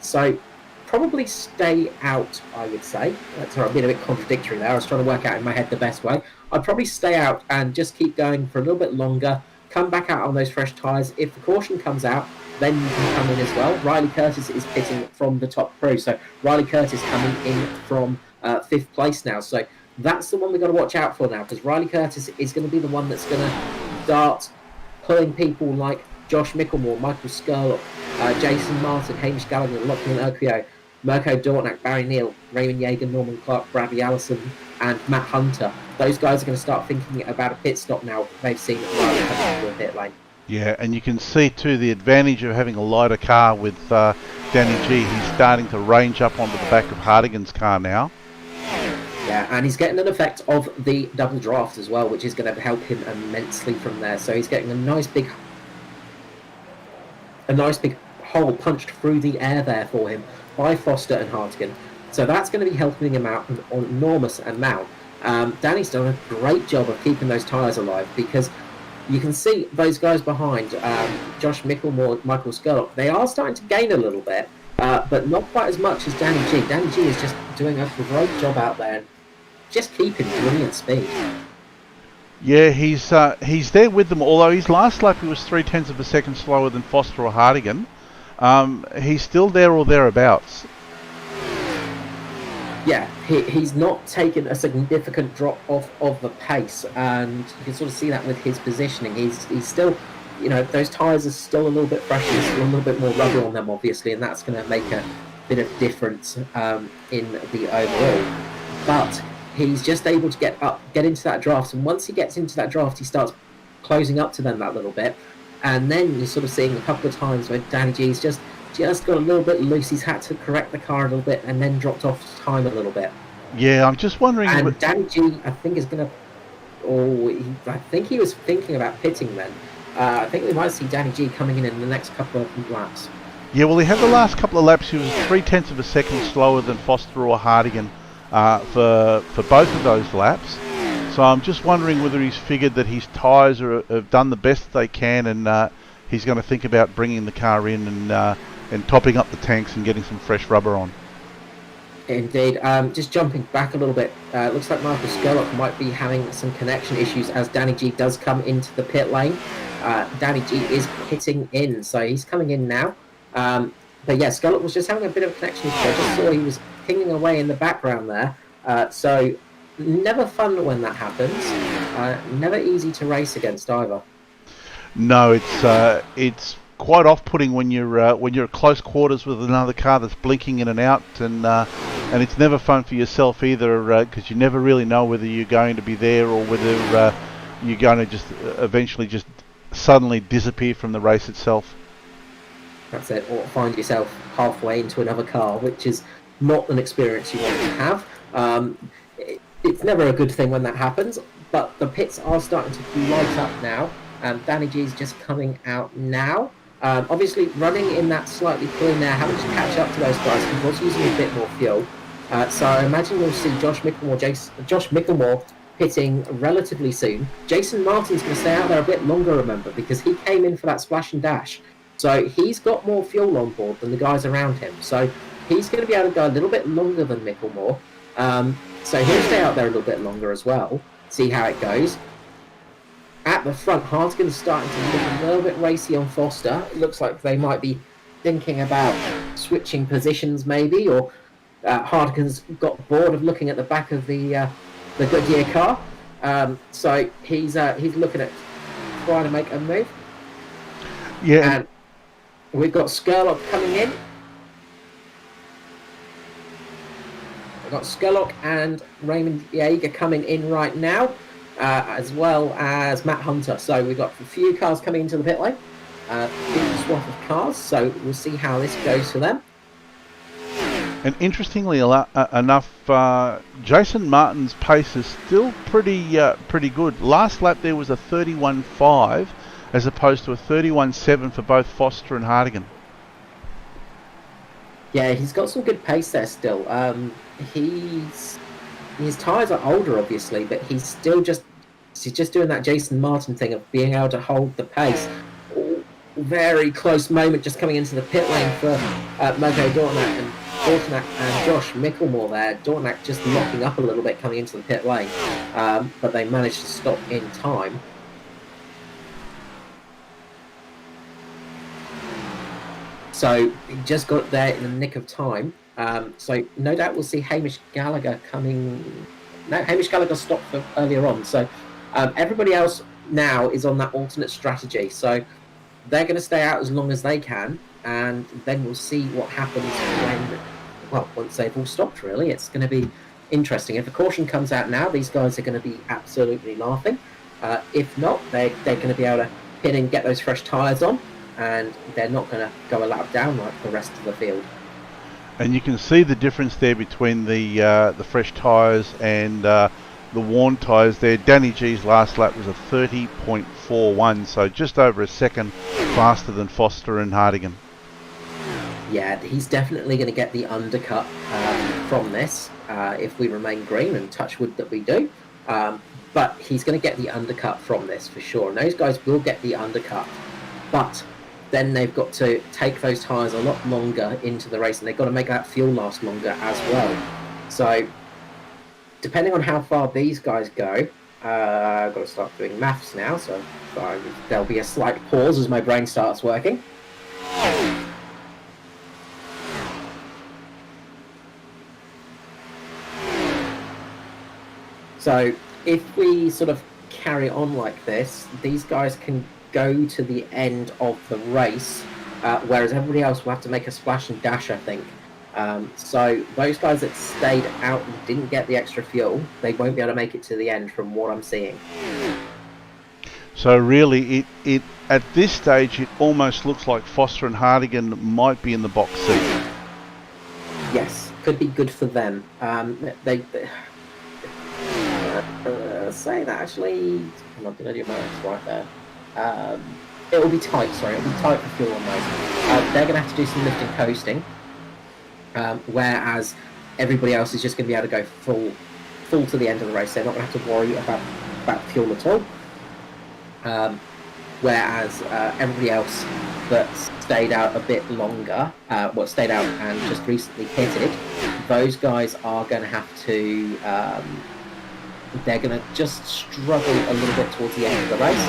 So probably stay out, I would say. Sorry, I'm being a bit contradictory there. I was trying to work out in my head the best way. I'd probably stay out and just keep going for a little bit longer, come back out on those fresh tyres. If the caution comes out, then you can come in as well. Riley Curtis is pitting from the top crew. So Riley Curtis coming in from 5th place now. So that's the one we've got to watch out for now, because Riley Curtis is going to be the one that's going to start pulling people like Josh Micklemore, Michael Skurlock, Jason Martin, Hamish Gallagher, Lachlan Okio, Mirko Dornak, Barry Neal, Raymond Yeager, Norman Clark, Bradley Allison, and Matt Hunter. Those guys are going to start thinking about a pit stop now. They've seen Riley coming into a pit lane. Yeah, and you can see too the advantage of having a lighter car with Danny G. He's starting to range up onto the back of Hardigan's car now. Yeah, and he's getting an effect of the double draft as well, which is going to help him immensely from there. So he's getting a nice big hole punched through the air there for him by Foster and Hartigan. So that's going to be helping him out an enormous amount. Danny's done a great job of keeping those tyres alive, because you can see those guys behind, Josh Micklemore, Michael Skurlock, they are starting to gain a little bit, but not quite as much as Danny G. Danny G is just doing a great job out there, and just keeping brilliant speed. Yeah, he's there with them, although his last lap he was 0.3 of a second slower than Foster or Hardigan. He's still there or thereabouts. Yeah, he's not taken a significant drop off of the pace, and you can sort of see that with his positioning. He's still, those tyres are still a little bit fresh, there's still a little bit more rubber on them, obviously, and that's going to make a bit of difference in the overall. But he's just able to get into that draft, and once he gets into that draft, he starts closing up to them that little bit, and then you're sort of seeing a couple of times where Danny G's just got a little bit loose. He's had to correct the car a little bit and then dropped off time a little bit. Yeah, I'm just wondering. And Danny G, I think, is going to. I think he was thinking about pitting then. I think we might see Danny G coming in the next couple of laps. Yeah, well, he had the last couple of laps. He was 0.3 of a second slower than Foster or Hardigan for both of those laps. So I'm just wondering whether he's figured that his tyres have done the best they can, and he's going to think about bringing the car in and topping up the tanks and getting some fresh rubber on. Indeed. Just jumping back a little bit, it looks like Michael Skurlock might be having some connection issues as Danny G does come into the pit lane. Danny G is pitting in, so he's coming in now. But yeah, Skurlock was just having a bit of a connection issue. I just saw he was pinging away in the background there. So never fun when that happens. Never easy to race against either. No, it's quite off-putting when you're at close quarters with another car that's blinking in and out, and it's never fun for yourself either, because you never really know whether you're going to be there or whether you're going to just eventually just suddenly disappear from the race itself. That's it, or find yourself halfway into another car, which is not an experience you want to have. It's never a good thing when that happens, but the pits are starting to light up now. Danny G is just coming out now. Obviously, running in that slightly clean air, having to catch up to those guys, he was using a bit more fuel. So I imagine we'll see Josh Micklemore pitting relatively soon. Jason Martin's going to stay out there a bit longer, remember, because he came in for that splash and dash. So he's got more fuel on board than the guys around him. So he's going to be able to go a little bit longer than Micklemore. So he'll stay out there a little bit longer as well. See how it goes. At the front, Hardigan's starting to look a little bit racy on Foster. It looks like they might be thinking about switching positions maybe, or Hardigan's got bored of looking at the back of the Goodyear car. So he's looking at trying to make a move. Yeah. And we've got Skurlock coming in. We've got Skurlock and Raymond Yeager coming in right now, as well as Matt Hunter. So we've got a few cars coming into the pit lane. Big swath of cars, so we'll see how this goes for them. And interestingly enough, Jason Martin's pace is still pretty good. Last lap there was a 31.5 as opposed to a 31.7 for both Foster and Hardigan. Yeah, he's got some good pace there still. His tyres are older, obviously, but he's just doing that Jason Martin thing of being able to hold the pace. Very close moment just coming into the pit lane for Mojo Dortnack and Josh Micklemore there. Dortnack just locking up a little bit coming into the pit lane, but they managed to stop in time. So he just got there in the nick of time. So no doubt we'll see Hamish Gallagher coming. No, Hamish Gallagher stopped earlier on. So everybody else now is on that alternate strategy. So they're going to stay out as long as they can, and then we'll see what happens once they've all stopped, really. It's going to be interesting. If a caution comes out now, these guys are going to be absolutely laughing. If not, they're going to be able to hit and get those fresh tyres on, and they're not going to go a lap down like the rest of the field. And you can see the difference there between the fresh tyres and the worn tyres there. Danny G's last lap was a 30.41, so just over a second faster than Foster and Hardigan. Yeah, he's definitely going to get the undercut from this if we remain green, and touch wood that we do. But he's going to get the undercut from this for sure. And those guys will get the undercut. But then they've got to take those tyres a lot longer into the race, and they've got to make that fuel last longer as well. So depending on how far these guys go, I've got to start doing maths now, so there'll be a slight pause as my brain starts working. So if we sort of carry on like this, these guys can go to the end of the race, whereas everybody else will have to make a splash and dash, I think. So those guys that stayed out and didn't get the extra fuel, they won't be able to make it to the end from what I'm seeing. So really, it at this stage, it almost looks like Foster and Hardigan might be in the box seat. Yes, could be good for them. Say that actually, I'm not going to do maths right there. It will be tight, sorry, it will be tight for fuel on those. They're going to have to do some lifting coasting, whereas everybody else is just going to be able to go full to the end of the race. They're not going to have to worry about fuel at all. Whereas everybody else that stayed out a bit longer, stayed out and just recently pitted, those guys are going to have to, they're going to just struggle a little bit towards the end of the race.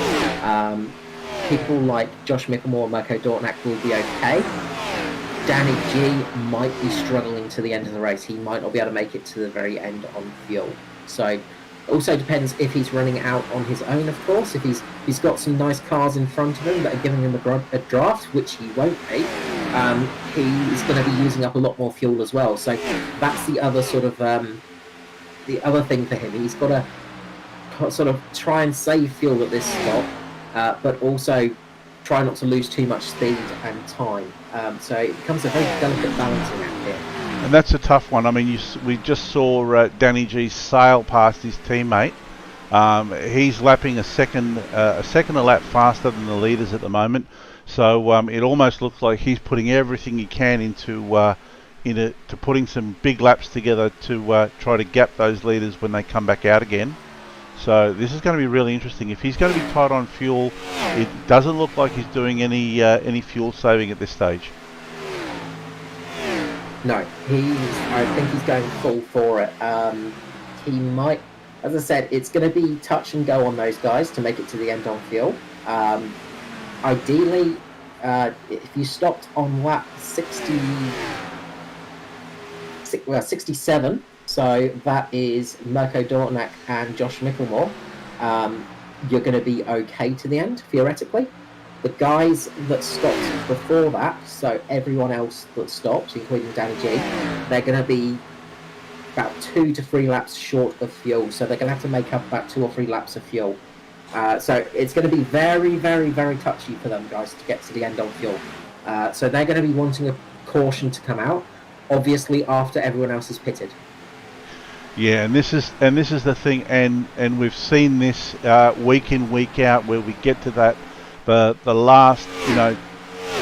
People like Josh Micklemore and Marco Dortnack will be okay. Danny G might be struggling to the end of the race. He might not be able to make it to the very end on fuel. So Also depends if he's running out on his own, of course. If he's got some nice cars in front of him that are giving him a draft, which he won't be, he's going to be using up a lot more fuel as well. So that's the other sort of the other thing for him. He's got to sort of try and save fuel at this spot, but also try not to lose too much speed and time. So it becomes a very delicate balancing act here. And that's a tough one. I mean, we just saw Danny G sail past his teammate. He's lapping a second a lap faster than the leaders at the moment. So it almost looks like he's putting everything he can into putting some big laps together to try to gap those leaders when they come back out again. So this is going to be really interesting. If he's going to be tight on fuel, it doesn't look like he's doing any fuel saving at this stage. No, I think he's going full for it. He might, as I said, it's going to be touch and go on those guys to make it to the end on fuel. Ideally, if you stopped on lap 67, so that is Mirko Dortnak and Josh Mickelmore, you're going to be okay to the end, theoretically. The guys that stopped before that, so everyone else that stopped, including Danny G, they're going to be about 2 to 3 laps short of fuel. So they're going to have to make up about 2 or 3 laps of fuel. So it's going to be very, very, very touchy for them guys to get to the end on fuel. So they're going to be wanting a caution to come out, obviously after everyone else is pitted. Yeah, and this is the thing, and we've seen this week in, week out, where we get to that the last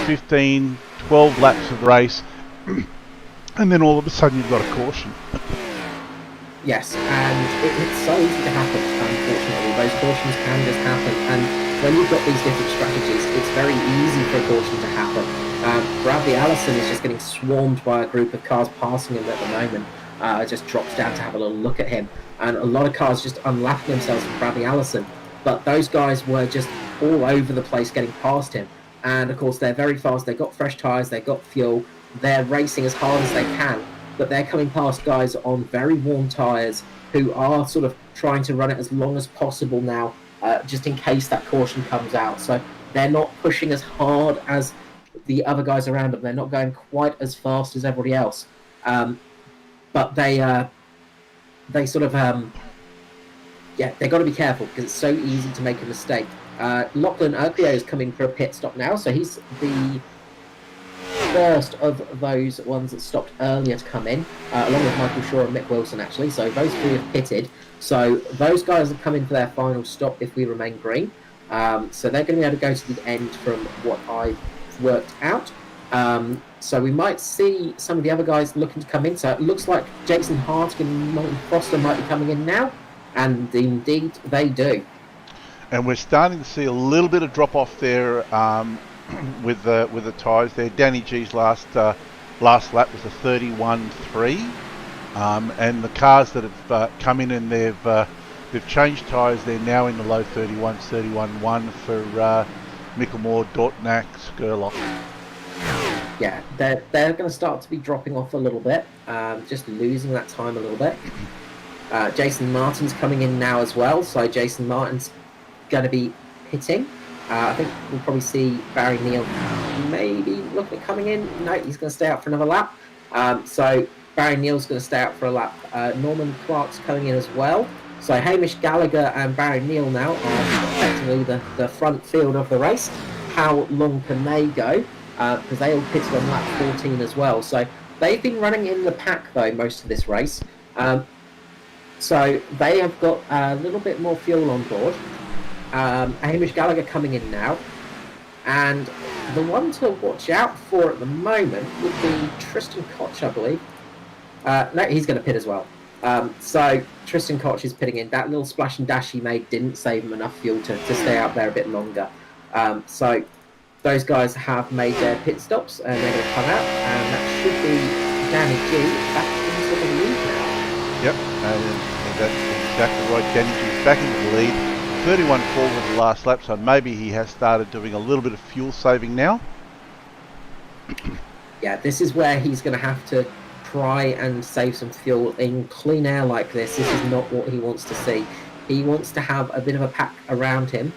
15, 12 laps of the race, and then all of a sudden you've got a caution. Yes, and it's so easy to happen, unfortunately. Those cautions can just happen, and when you've got these different strategies, it's very easy for a caution to happen. Bradley Allison is just getting swarmed by a group of cars passing him at the moment. Just drops down to have a little look at him, and a lot of cars just unlapping themselves with Bradley Allison. But those guys were just all over the place getting past him. And of course, they're very fast. They've got fresh tyres. They've got fuel. They're racing as hard as they can. But they're coming past guys on very worn tyres who are sort of trying to run it as long as possible now, just in case that caution comes out. So they're not pushing as hard as the other guys around them. They're not going quite as fast as everybody else. But they sort of they've got to be careful because it's so easy to make a mistake. Lachlan Urquio is coming for a pit stop now, so he's the first of those ones that stopped earlier to come in, along with Michael Shaw and Mick Wilson, actually. So those 3 have pitted. So those guys have come in for their final stop if we remain green. So they're going to be able to go to the end from what I've worked out. So we might see some of the other guys looking to come in. So it looks like Jason Hartigan and Martin Foster might be coming in now. And indeed, they do. And we're starting to see a little bit of drop off there with the tyres there. Danny G's last lap was a 31.3, and the cars that have come in and they've changed tyres. They're now in the low 31s, 31.1 for Mickelmore, Dortnak, Skurlock. Yeah, they're going to start to be dropping off a little bit, just losing that time a little bit. Jason Martin's coming in now as well, so Jason Martin's going to be pitting. I think we'll probably see Barry Neal maybe looking at coming in. No, he's going to stay out for another lap. So Barry Neal's going to stay out for a lap. Norman Clark's coming in as well. So Hamish Gallagher and Barry Neal now are effectively the front field of the race. How long can they go? Because they all pitted on lap 14 as well. So they've been running in the pack, though, most of this race. So they have got a little bit more fuel on board. Hamish Gallagher coming in now. And the one to watch out for at the moment would be Tristan Koch, I believe. No, he's going to pit as well. So Tristan Koch is pitting in. That little splash and dash he made didn't save him enough fuel to stay out there a bit longer. So those guys have made their pit stops and they're going to come out. And that should be Danny G back into the lead now. Yep, and that's exactly right. Danny G is back into the lead. 31.4 was the last lap, so maybe he has started doing a little bit of fuel saving now. Yeah, this is where he's going to have to try and save some fuel in clean air like this. This is not what he wants to see. He wants to have a bit of a pack around him,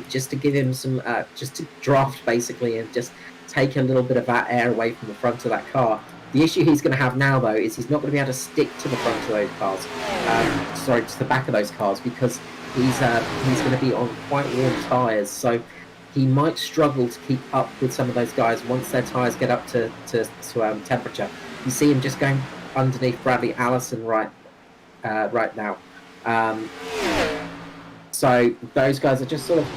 just to give him some, just to draft basically, and just take a little bit of that air away from the front of that car. The issue he's going to have now, though, is he's not going to be able to stick to the front of those cars. Sorry, to the back of those cars, because he's going to be on quite warm tyres. So he might struggle to keep up with some of those guys once their tyres get up to temperature. You see him just going underneath Bradley Allison right now. So those guys are just sort of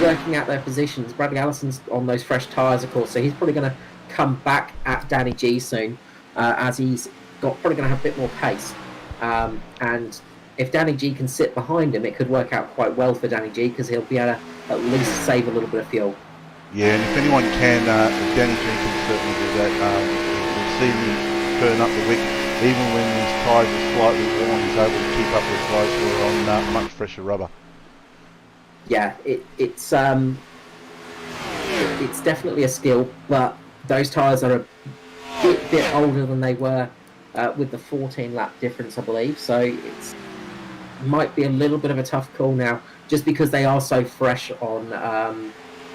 working out their positions. Bradley Allison's on those fresh tyres, of course, so he's probably going to come back at Danny G soon, as he's probably going to have a bit more pace. And if Danny G can sit behind him, it could work out quite well for Danny G, because he'll be able to at least save a little bit of fuel. Yeah, and if anyone can, Danny G can certainly do that. We've seen him turn up the wick. Even when his tyres are slightly worn, he's able to keep up with guys who are on much fresher rubber. Yeah, it's definitely a skill, but those tyres are a bit older than they were with the 14-lap difference, I believe. So it might be a little bit of a tough call now, just because they are so fresh on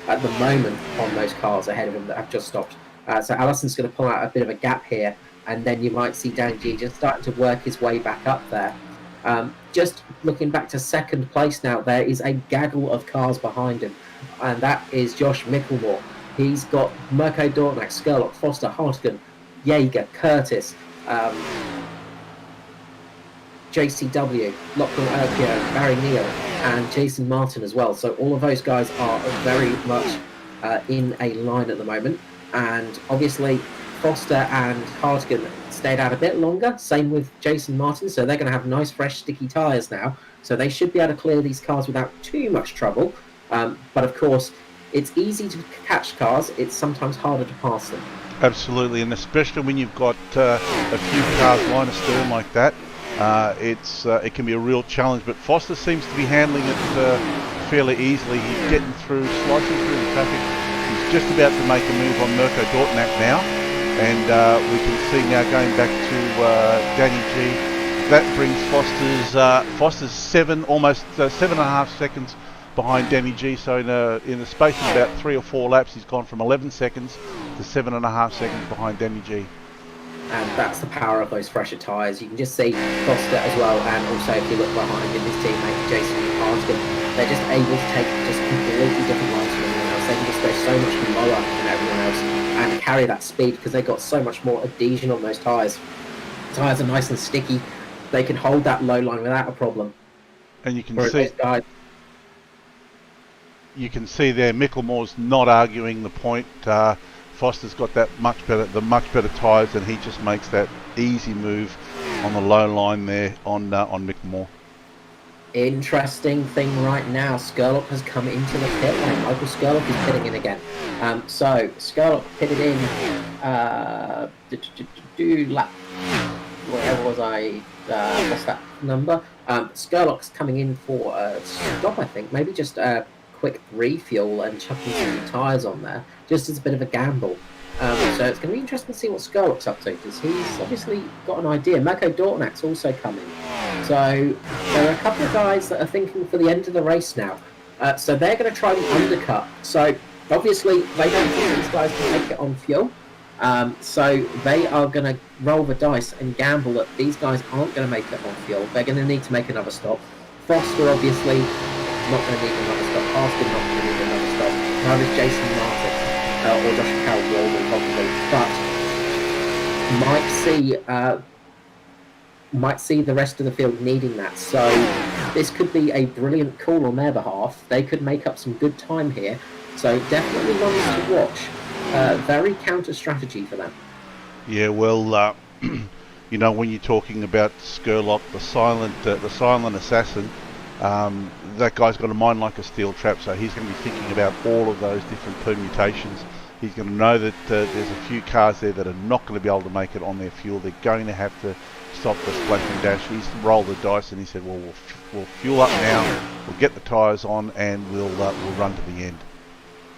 at the moment on those cars ahead of him that have just stopped. So Allison's going to pull out a bit of a gap here, and then you might see Danny G just starting to work his way back up there. Just looking back to second place now, there is a gaggle of cars behind him, and that is Josh Micklemore. He's got Mirko Dortnack, Skurlock, Foster, Hartigan, Jaeger, Curtis, JCW, Lachlan Erpio, Barry Neal, and Jason Martin as well. So all of those guys are very much in a line at the moment, and obviously Foster and Hartigan stayed out a bit longer, same with Jason Martin, so they're going to have nice fresh sticky tyres now, so they should be able to clear these cars without too much trouble. But of course, it's easy to catch cars, it's sometimes harder to pass them. Absolutely, and especially when you've got a few cars line astern like that, it can be a real challenge. But Foster seems to be handling it fairly easily. He's getting through, slicing through the traffic. He's just about to make a move on Mirko Dortnack now. And we can see now going back to Danny G. That brings Foster's almost 7.5 seconds behind Danny G. So in the space of about 3 or 4 laps, he's gone from 11 seconds to 7.5 seconds behind Danny G. And that's the power of those fresher tyres. You can just see Foster as well, and also if you look behind him, his teammate Jason Hartigan, they're just able to take just completely different lines from everyone else. They can just go so much lower than everyone else and carry that speed, because they've got so much more adhesion on those tyres. Tyres are nice and sticky. They can hold that low line without a problem. And you can see there, Micklemore's not arguing the point. Foster's got the much better tyres, and he just makes that easy move on the low line there on Micklemore. Interesting thing right now, Skurlock has come into the pit lane. Michael Skurlock is pitting in again. So Skurlock pitted in lap, where was I? What's that number? Skurlock's coming in for a stop, I think. Maybe just a quick refuel and chucking some tyres on there, just as a bit of a gamble. So it's going to be interesting to see what Skurlock's up to, because he's obviously got an idea. Mirko Dortnack's also coming. So there are a couple of guys that are thinking for the end of the race now. So they're going to try the undercut. So obviously they don't think these guys can make it on fuel. So they are going to roll the dice and gamble that these guys aren't going to make it on fuel. They're going to need to make another stop. Foster obviously not going to need another stop. Hartigan not going to need another stop. Neither is Jason Martin or Joshua Carroll probably, but might see the rest of the field needing that. So this could be a brilliant call on their behalf. They could make up some good time here. So definitely one to watch. Very counter strategy for them. Yeah, well, you know, when you're talking about Skurlock, the silent assassin, that guy's got a mind like a steel trap, so he's going to be thinking about all of those different permutations. He's going to know that there's a few cars there that are not going to be able to make it on their fuel. They're going to have to stop the splash and dash. He's rolled the dice and he said, well, we'll fuel up now, we'll get the tyres on, and we'll run to the end.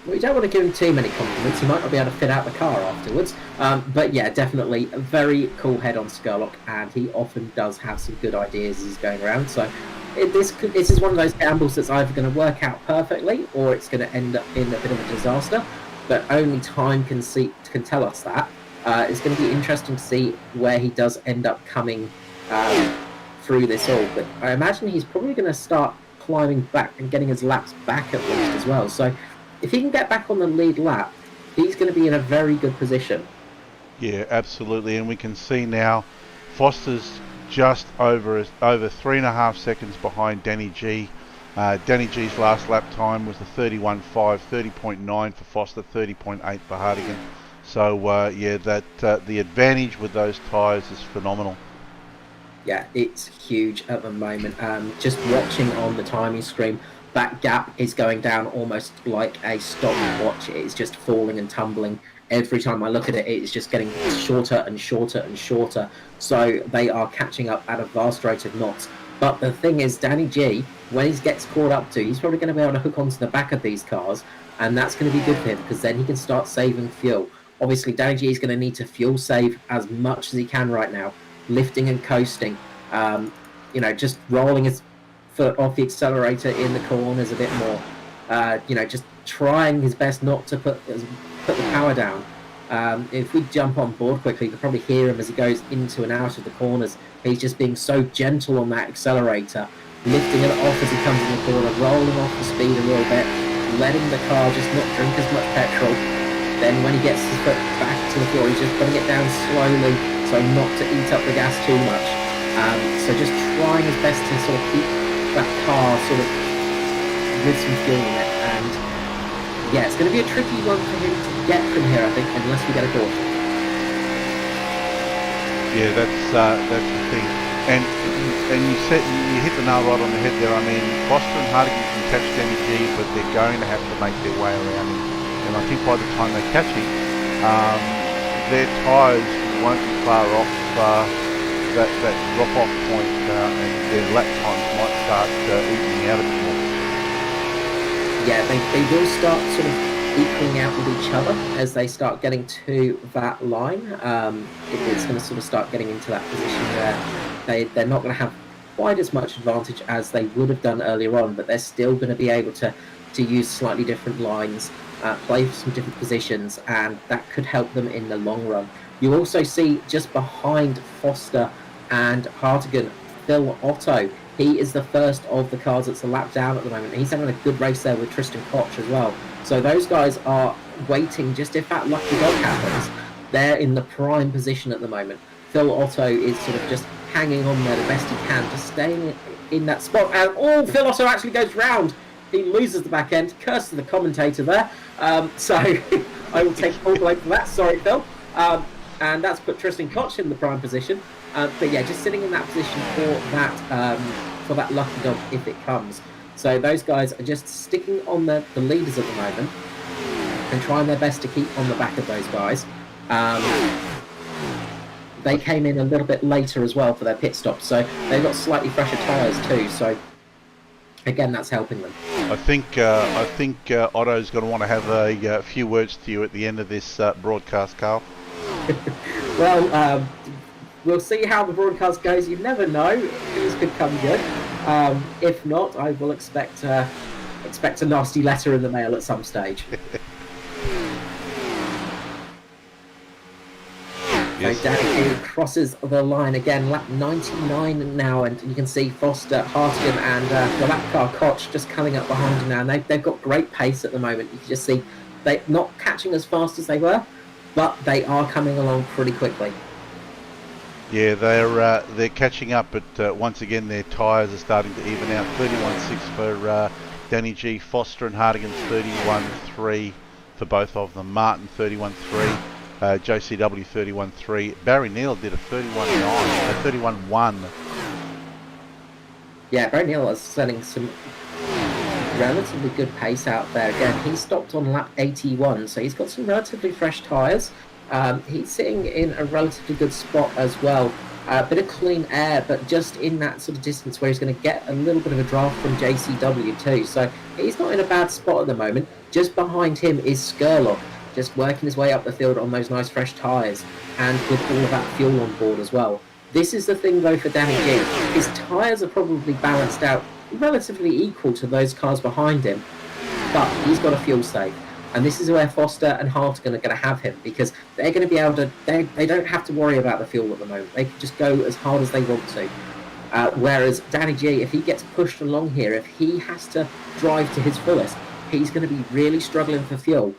We don't want to give him too many compliments. He might not be able to fit out the car afterwards. But yeah, definitely a very cool head on Skurlock, and he often does have some good ideas as he's going around. So this is one of those gambles that's either going to work out perfectly or it's going to end up in a bit of a disaster. But only time can tell us that. It's going to be interesting to see where he does end up coming through this all. But I imagine he's probably going to start climbing back and getting his laps back at least as well. So if he can get back on the lead lap, he's going to be in a very good position. Yeah, absolutely. And we can see now Foster's just over 3.5 seconds behind Danny G. Danny G's last lap time was the 31.5, 30.9 for Foster, 30.8 for Hardigan. So yeah, the advantage with those tyres is phenomenal. Yeah, it's huge at the moment. Just watching on the timing screen, that gap is going down almost like a stopwatch. It's just falling and tumbling. Every time I look at it, it's just getting shorter and shorter and shorter. So they are catching up at a vast rate of knots. But the thing is, Danny G, when he gets caught up to, he's probably going to be able to hook onto the back of these cars, and that's going to be good for him because then he can start saving fuel. Obviously, Danny G is going to need to fuel save as much as he can right now, lifting and coasting. Just rolling his foot off the accelerator in the corners a bit more. Just trying his best not to put the power down. If we jump on board quickly, you can probably hear him as he goes into and out of the corners. He's just being so gentle on that accelerator, lifting it off as he comes in the corner, rolling off the speed a little bit, letting the car just not drink as much petrol. Then when he gets his foot back to the floor, he's just putting it down slowly so not to eat up the gas too much. So just trying his best to sort of keep that car sort of with some fuel in it. And yeah, it's going to be a tricky one for him to get from here, I think, unless we get a caution. Yeah, that's the thing. And you hit the nail right on the head there. I mean, Foster and Hardigan can catch Danny G, but they're going to have to make their way around him. And I think by the time they catch him, their tyres won't be far off that drop-off point, and their lap times might start evening out a bit more. Yeah, they will start sort of equaling out with each other as they start getting to that line. It's going to sort of start getting into that position where they're not going to have quite as much advantage as they would have done earlier on, but they're still going to be able to use slightly different lines, play for some different positions, and that could help them in the long run. You also see just behind Foster and Hartigan, Phil Otto. He is the first of the cars that's a lap down at the moment. He's having a good race there with Tristan Koch as well. So those guys are waiting just if that lucky dog happens. They're in the prime position at the moment. Phil Otto is sort of just hanging on there the best he can, just staying in that spot. And Phil Otto actually goes round. He loses the back end. Curse to the commentator there. So I will take all the way for that. Sorry, Phil. And that's put Tristan Koch in the prime position. But yeah, just sitting in that position for that lucky dog if it comes. So those guys are just sticking on the leaders at the moment and trying their best to keep on the back of those guys. They came in a little bit later as well for their pit stop, so they've got slightly fresher tyres too. So again, that's helping them. I think Otto's going to want to have a few words to you at the end of this broadcast, Carl. Well, we'll see how the broadcast goes. You never know; things could come good. If not, I will expect a nasty letter in the mail at some stage. Yes. So Danny crosses the line again, lap 99 now, and you can see Foster, Hartigan, and the lap car Koch just coming up behind him now. And they've got great pace at the moment. You can just see they're not catching as fast as they were, but they are coming along pretty quickly. Yeah, they're catching up, but once again their tyres are starting to even out. 31.6 for Danny G, Foster and Hardigan's 31.3 for both of them. Martin 31.3, JCW 31.3. Barry Neal did a 31.1. Yeah, Barry Neal is setting some relatively good pace out there. Again, he stopped on lap 81, so he's got some relatively fresh tyres. He's sitting in a relatively good spot as well A bit of clean air, but just in that sort of distance where he's going to get a little bit of a draft from JCW too. So he's not in a bad spot at the moment. Just behind him is Skurlock, just working his way up the field on those nice fresh tyres, and with all of that fuel on board as well. This is the thing though for Danny G. His tyres are probably balanced out relatively equal to those cars behind him, but he's got a fuel save. And this is where Foster and Hartigan are going to have him, because they're going to be able to, they don't have to worry about the fuel at the moment. They can just go as hard as they want to. Whereas Danny G, if he gets pushed along here, if he has to drive to his fullest, he's going to be really struggling for fuel.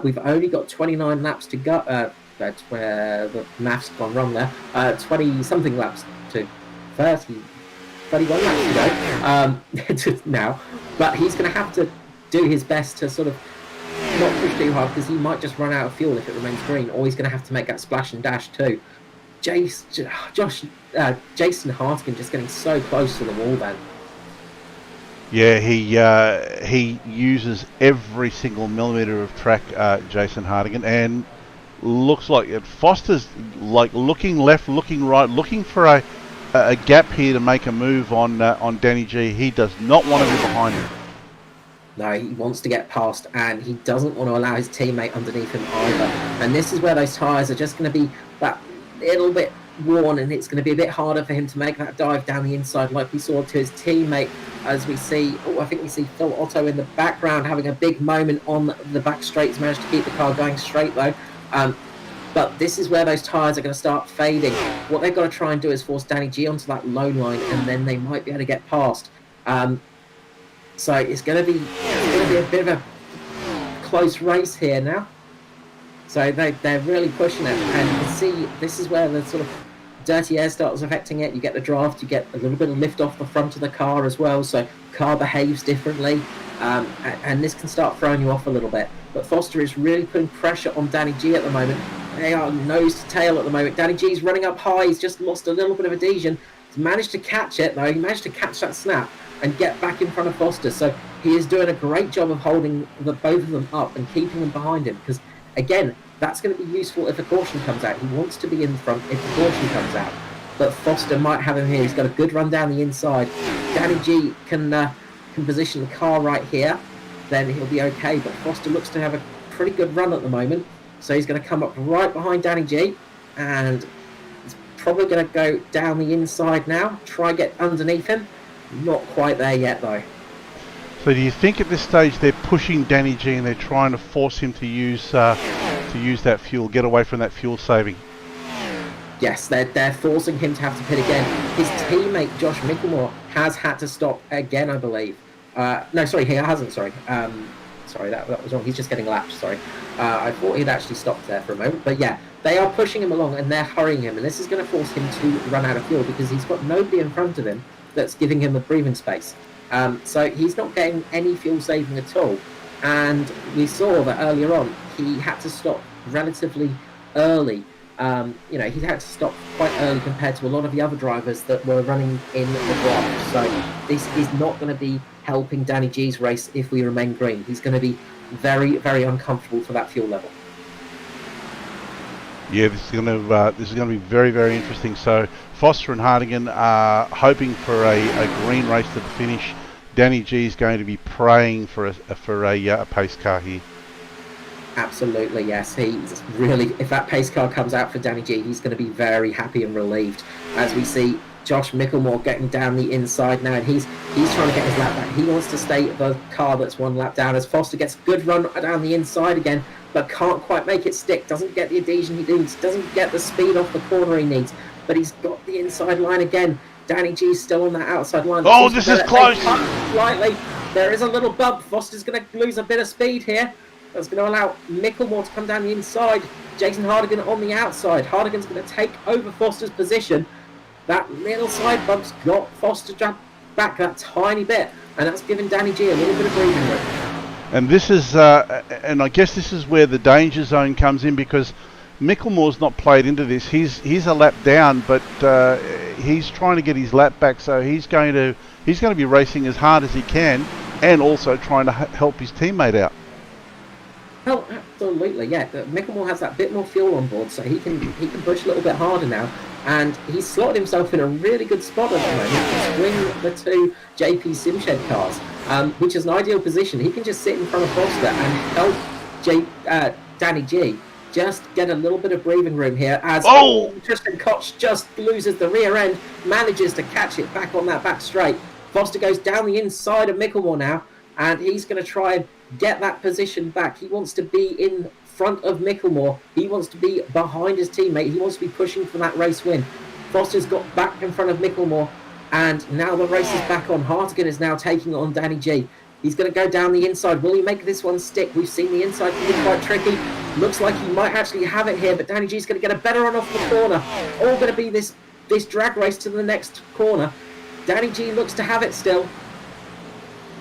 We've only got 29 laps to go. That's where the math's gone wrong there. 20-something laps to 30, 31 laps to go now. But he's going to have to do his best to sort of not push too hard, because he might just run out of fuel if it remains green, or he's going to have to make that splash and dash too. Jason Hartigan just getting so close to the wall then. Yeah, he uses every single millimetre of track, Jason Hartigan, and looks like Foster's like looking left, looking right, looking for a gap here to make a move on Danny G. He does not want to be behind him. No, he wants to get past, and he doesn't want to allow his teammate underneath him either. And this is where those tyres are just going to be that little bit worn, and it's going to be a bit harder for him to make that dive down the inside like we saw to his teammate, as we see, I think we see Phil Otto in the background having a big moment on the back straight. He's managed to keep the car going straight though. But this is where those tyres are going to start fading. What they've got to try and do is force Danny G onto that low line, and then they might be able to get past. So it's going to be a bit of a close race here now. So they're really pushing it, and you can see this is where the sort of dirty air starts affecting it. You get the draft, you get a little bit of lift off the front of the car as well, so car behaves differently, and this can start throwing you off a little bit. But Foster is really putting pressure on Danny G at the moment. They are nose to tail at the moment. Danny G's running up high. He's just lost a little bit of adhesion. He's managed to catch it though. He managed to catch that snap and get back in front of Foster. So he is doing a great job of holding both of them up and keeping them behind him, because again, that's going to be useful if a caution comes out. He wants to be in front if the caution comes out. But Foster might have him here. He's got a good run down the inside. Danny G can position the car right here. Then he'll be okay. But Foster looks to have a pretty good run at the moment. So he's going to come up right behind Danny G. And he's probably going to go down the inside now. Try get underneath him. Not quite there yet though. So do you think at this stage they're pushing Danny G and they're trying to force him to use that fuel, get away from that fuel saving? Yes, they're forcing him to have to pit again. His teammate Josh Mickelmore has had to stop again, I believe. No, sorry, he hasn't. Sorry, that was wrong. He's just getting lapped. Sorry, I thought he'd actually stopped there for a moment. But yeah, they are pushing him along and they're hurrying him, and this is going to force him to run out of fuel because he's got nobody in front of him that's giving him the breathing space. So he's not getting any fuel saving at all. And we saw that earlier on, he had to stop relatively early. He had to stop quite early compared to a lot of the other drivers that were running in the block. So this is not going to be helping Danny G's race if we remain green. He's going to be very, very uncomfortable for that fuel level. Yeah, this is going to be very, very interesting. So Foster and Hartigan are hoping for a green race to the finish. Danny G is going to be praying for a pace car here. Absolutely, yes. He's really, if that pace car comes out for Danny G, he's going to be very happy and relieved. As we see Josh Mickelmore getting down the inside now, and he's trying to get his lap back. He wants to stay at the car that's one lap down, as Foster gets a good run down the inside again, but can't quite make it stick, doesn't get the adhesion he needs, doesn't get the speed off the corner he needs, but he's got the inside line again. Danny G's still on that outside line. Oh, this is close! Slightly. There is a little bump. Foster's going to lose a bit of speed here. That's going to allow Mickelmore to come down the inside. Jason Hartigan on the outside. Hartigan's going to take over Foster's position. That little side bump's got Foster back that tiny bit, and that's given Danny G a little bit of breathing room. And this is, and I guess this is where the danger zone comes in, because Mickelmore's not played into this. He's a lap down, but he's trying to get his lap back, so he's going to be racing as hard as he can, and also trying to help his teammate out. Oh, absolutely, yeah. Mickelmore has that bit more fuel on board, so he can push a little bit harder now. And he's slotted himself in a really good spot at the moment between the two JP Simshed cars, which is an ideal position. He can just sit in front of Foster and help Danny G just get a little bit of breathing room here as Tristan Koch just loses the rear end, manages to catch it back on that back straight. Foster goes down the inside of Micklemore now, and he's going to try and get that position back. He wants to be in front of Micklemore. He wants to be behind his teammate. He wants to be pushing for that race win. Foster's got back in front of Micklemore, and now the race is back on. Hartigan is now taking on Danny G. He's going to go down the inside. Will he make this one stick? We've seen the inside can be quite tricky. Looks like he might actually have it here, but Danny G's going to get a better run off the corner. All going to be this drag race to the next corner. Danny G looks to have it still.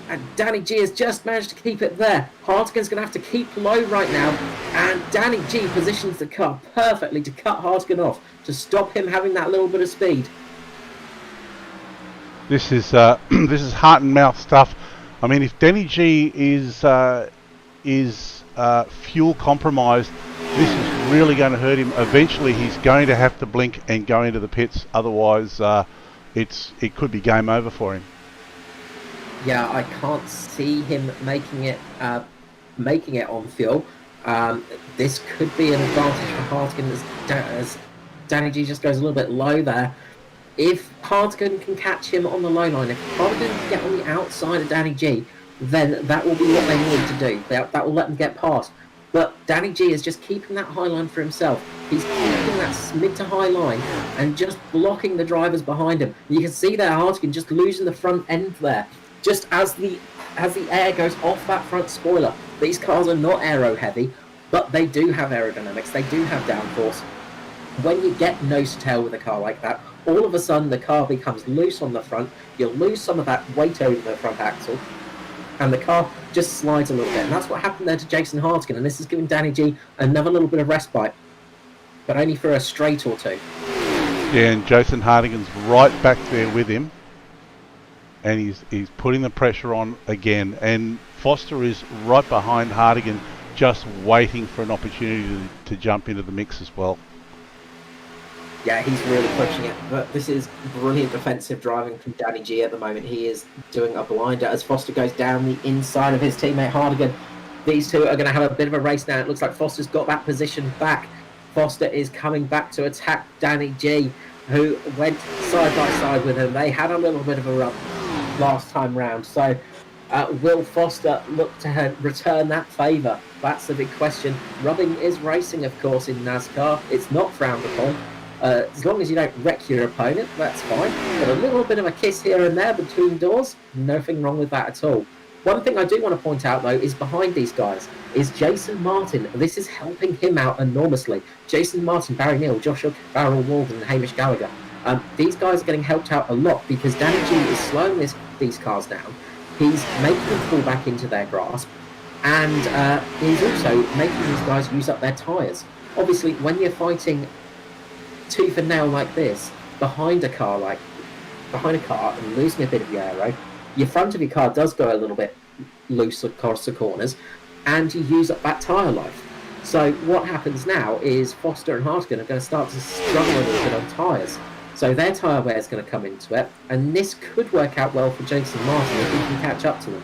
And Danny G has just managed to keep it there. Hartigan's going to have to keep low right now. And Danny G positions the car perfectly to cut Hartigan off, to stop him having that little bit of speed. This is heart and mouth stuff. I mean, if Danny G is fuel compromised, this is really going to hurt him. Eventually, he's going to have to blink and go into the pits. Otherwise, it could be game over for him. Yeah, I can't see him making it on fuel. This could be an advantage for Hartigan as Danny G just goes a little bit low there. If Hartigan can catch him on the low line, if Hartigan can get on the outside of Danny G, then that will be what they need to do. That will let them get past. But Danny G is just keeping that high line for himself. He's keeping that mid to high line and just blocking the drivers behind him. You can see there Hartigan just losing the front end there. Just as the air goes off that front spoiler. These cars are not aero heavy, but they do have aerodynamics. They do have downforce. When you get nose to tail with a car like that, all of a sudden the car becomes loose on the front. You'll lose some of that weight over the front axle, and the car just slides a little bit. And that's what happened there to Jason Hartigan, and this is giving Danny G another little bit of respite, but only for a straight or two. Yeah, and Jason Hartigan's right back there with him, and he's putting the pressure on again. And Foster is right behind Hartigan, just waiting for an opportunity to jump into the mix as well. Yeah, he's really pushing it, but this is brilliant defensive driving from Danny G at the moment. He is doing a blinder as Foster goes down the inside of his teammate Hartigan. These two are going to have a bit of a race now. It looks like Foster's got that position back. Foster is coming back to attack Danny G, who went side by side with him. They had a little bit of a run last time round. So will Foster look to return that favour? That's the big question. Rubbing is racing, of course, in NASCAR. It's not frowned upon. As long as you don't wreck your opponent, that's fine. But a little bit of a kiss here and there between doors, nothing wrong with that at all. One thing I do want to point out, though, is behind these guys is Jason Martin. This is helping him out enormously. Jason Martin, Barry Neal, Joshua Farrell Walden, and Hamish Gallagher. These guys are getting helped out a lot because Danny G is slowing these cars down. He's making them fall back into their grasp. And he's also making these guys use up their tyres. Obviously, when you're fighting tooth and nail like this behind a car and losing a bit of your aero, your front of your car does go a little bit loose across the corners and you use up that tyre life. So what happens now is Foster and Hartigan are going to start to struggle a little bit on tyres. So their tyre wear is going to come into it, and this could work out well for Jason Martin if he can catch up to them.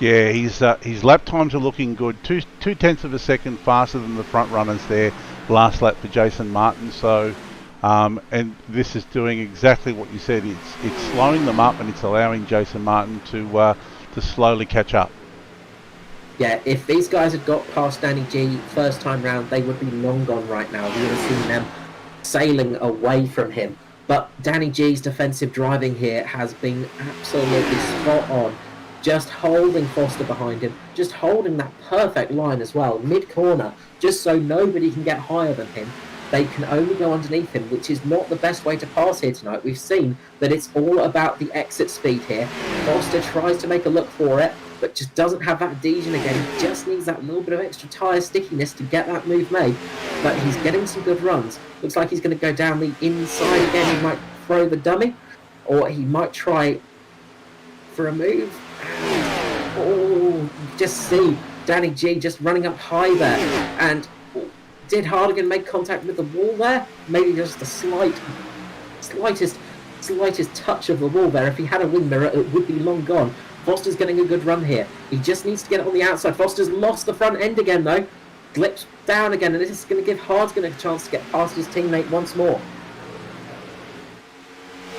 Yeah, his lap times are looking good. Two tenths of a second faster than the front runners there last lap for Jason Martin. So, and this is doing exactly what you said. It's slowing them up and it's allowing Jason Martin to slowly catch up. Yeah, if these guys had got past Danny G first time round, they would be long gone right now. We would have seen them sailing away from him. But Danny G's defensive driving here has been absolutely spot on. Just holding Foster behind him, just holding that perfect line as well, mid-corner, just so nobody can get higher than him. They can only go underneath him, which is not the best way to pass here tonight. We've seen that it's all about the exit speed here. Foster tries to make a look for it, but just doesn't have that adhesion again. He just needs that little bit of extra tyre stickiness to get that move made. But he's getting some good runs. Looks like he's going to go down the inside again. He might throw the dummy, or he might try for a move. Oh, just see Danny G just running up high there. And Did Hardigan make contact with the wall there? Maybe just the slightest touch of the wall there. If he had a wing mirror, it would be long gone. Foster's getting a good run here. He just needs to get it on the outside. Foster's lost the front end again, though. Glips down again, and this is going to give Hardigan a chance to get past his teammate once more.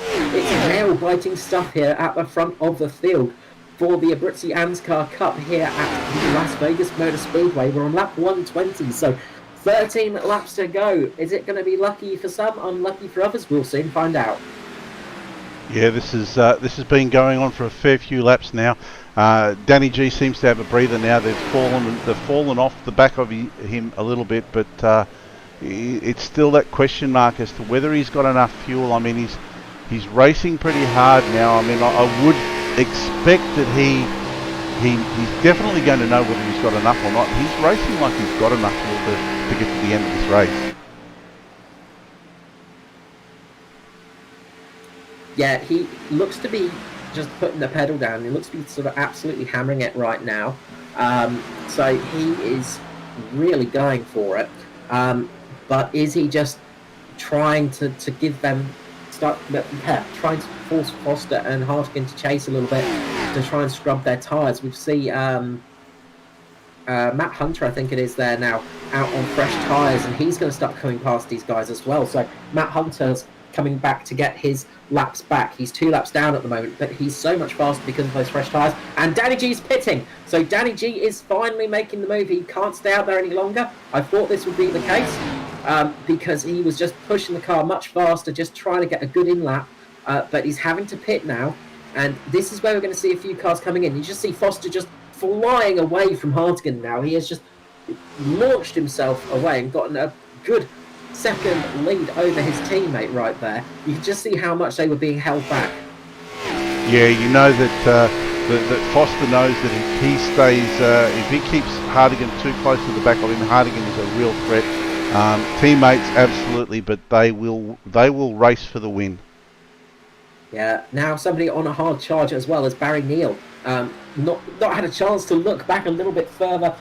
It's nail-biting stuff here at the front of the field for the Abruzzi ANZCAR Cup here at the Las Vegas Motor Speedway. We're on lap 120, so 13 laps to go. Is it going to be lucky for some, unlucky for others? We'll soon find out. Yeah, this has been going on for a fair few laps now. Danny G seems to have a breather now. They've fallen off the back of him a little bit, but it's still that question mark as to whether he's got enough fuel. I mean, he's racing pretty hard now. I mean, I would expect that he's definitely going to know whether he's got enough or not. He's racing like he's got enough fuel to get to the end of this race. Yeah, he looks to be just putting the pedal down. He looks to be sort of absolutely hammering it right now. So he is really going for it. But is he just trying to give them... trying to force Foster and Hardigan to chase a little bit to try and scrub their tyres? We see Matt Hunter, I think it is there now, out on fresh tyres, and he's going to start coming past these guys as well. So Matt Hunter's coming back to get his laps back. He's 2 laps down at the moment, but he's so much faster because of those fresh tyres. And Danny G's pitting. So Danny G is finally making the move. He can't stay out there any longer. I thought this would be the case because he was just pushing the car much faster, just trying to get a good in-lap. But he's having to pit now. And this is where we're going to see a few cars coming in. You just see Foster just flying away from Hardigan now. He has just launched himself away and gotten a good second lead over his teammate right there. You can just see how much they were being held back. Yeah, you know that Foster knows that if he stays, if he keeps Hardigan too close to the back of him, Hardigan is a real threat. Teammates, absolutely, but they will race for the win. Yeah, now somebody on a hard charge as well as Barry Neal. Not had a chance to look back a little bit further.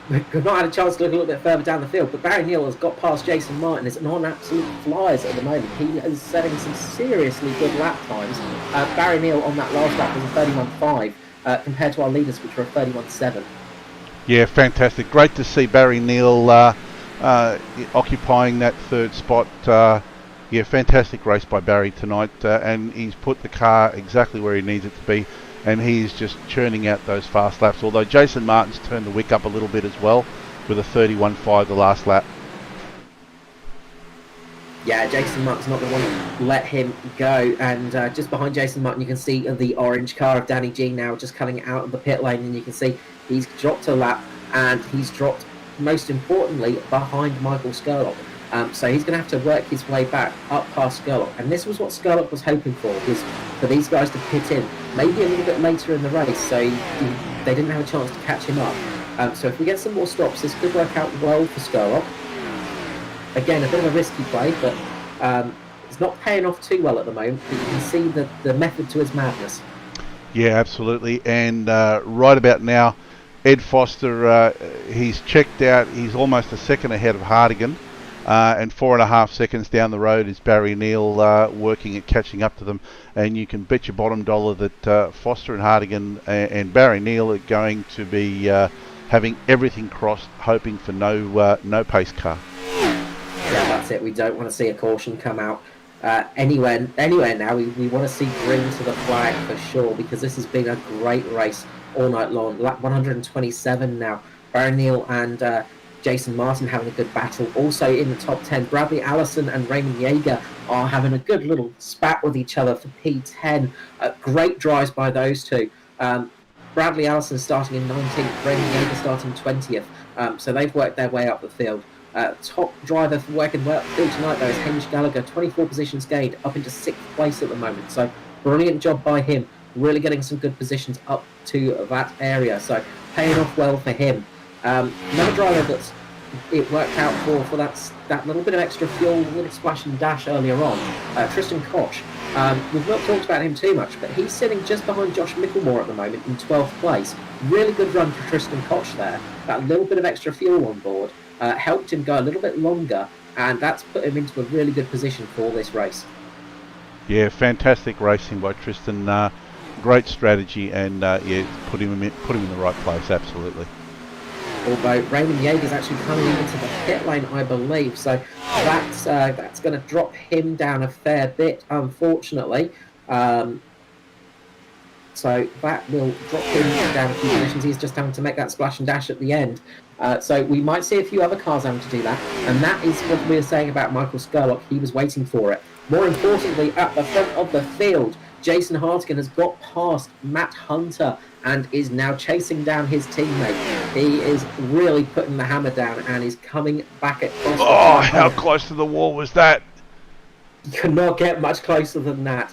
Not had a chance to look a little bit further down the field, but Barry Neal has got past Jason Martin. Is on absolute flyers at the moment. He is setting some seriously good lap times. Barry Neal on that last lap was a 31.5 compared to our leaders, which were a 31.7. Yeah, fantastic. Great to see Barry Neal occupying that third spot. Yeah, fantastic race by Barry tonight, and he's put the car exactly where he needs it to be. And he's just churning out those fast laps, although Jason Martin's turned the wick up a little bit as well with a 31.5 the last lap. Yeah, Jason Martin's not going to want to let him go. And just behind Jason Martin, you can see the orange car of Danny G now just coming out of the pit lane. And you can see he's dropped a lap, and he's dropped, most importantly, behind Michael Skurlock. So he's going to have to work his way back up past Skurlock. And this was what Skurlock was hoping for, was for these guys to pit in maybe a little bit later in the race, so they didn't have a chance to catch him up. So if we get some more stops, this could work out well for Skurlock. Again, a bit of a risky play, but it's not paying off too well at the moment. But you can see the method to his madness. Yeah, absolutely. And right about now, Ed Foster, he's checked out. He's almost a second ahead of Hardigan. And 4.5 seconds down the road is Barry Neal working at catching up to them. And you can bet your bottom dollar that Foster and Hardigan and Barry Neal are going to be having everything crossed, hoping for no pace car. Yeah, that's it. We don't want to see a caution come out anywhere now. We want to see green to the flag for sure, because this has been a great race all night long. Lap 127 now. Barry Neal and Jason Martin having a good battle. Also in the top 10, Bradley Allison and Raymond Yeager are having a good little spat with each other for P10. Great drives by those two. Bradley Allison starting in 19th, Raymond Yeager starting 20th. So they've worked their way up the field. Top driver for working well field tonight, though, is Hamish Gallagher. 24 positions gained, up into 6th place at the moment. So brilliant job by him. Really getting some good positions up to that area. So paying off well for him. Another driver that's it worked out for that little bit of extra fuel, a little splash and dash earlier on, Tristan Koch. We've not talked about him too much, but he's sitting just behind Josh Micklemore at the moment in 12th place. Really good run for Tristan Koch there. That little bit of extra fuel on board helped him go a little bit longer, and that's put him into a really good position for this race. Yeah, fantastic racing by Tristan. Great strategy, and yeah, put him in the right place. Absolutely. Although Raymond Yeager's actually coming into the pit lane, I believe, so that's going to drop him down a fair bit, unfortunately. So that will drop him down a few positions. He's just having to make that splash and dash at the end. So we might see a few other cars having to do that, and that is what we were saying about Michael Skurlock. He was waiting for it. More importantly, at the front of the field, Jason Hartigan has got past Matt Hunter and is now chasing down his teammate. He is really putting the hammer down and is coming back at Foster. Oh, how close to the wall was that? You could not get much closer than that.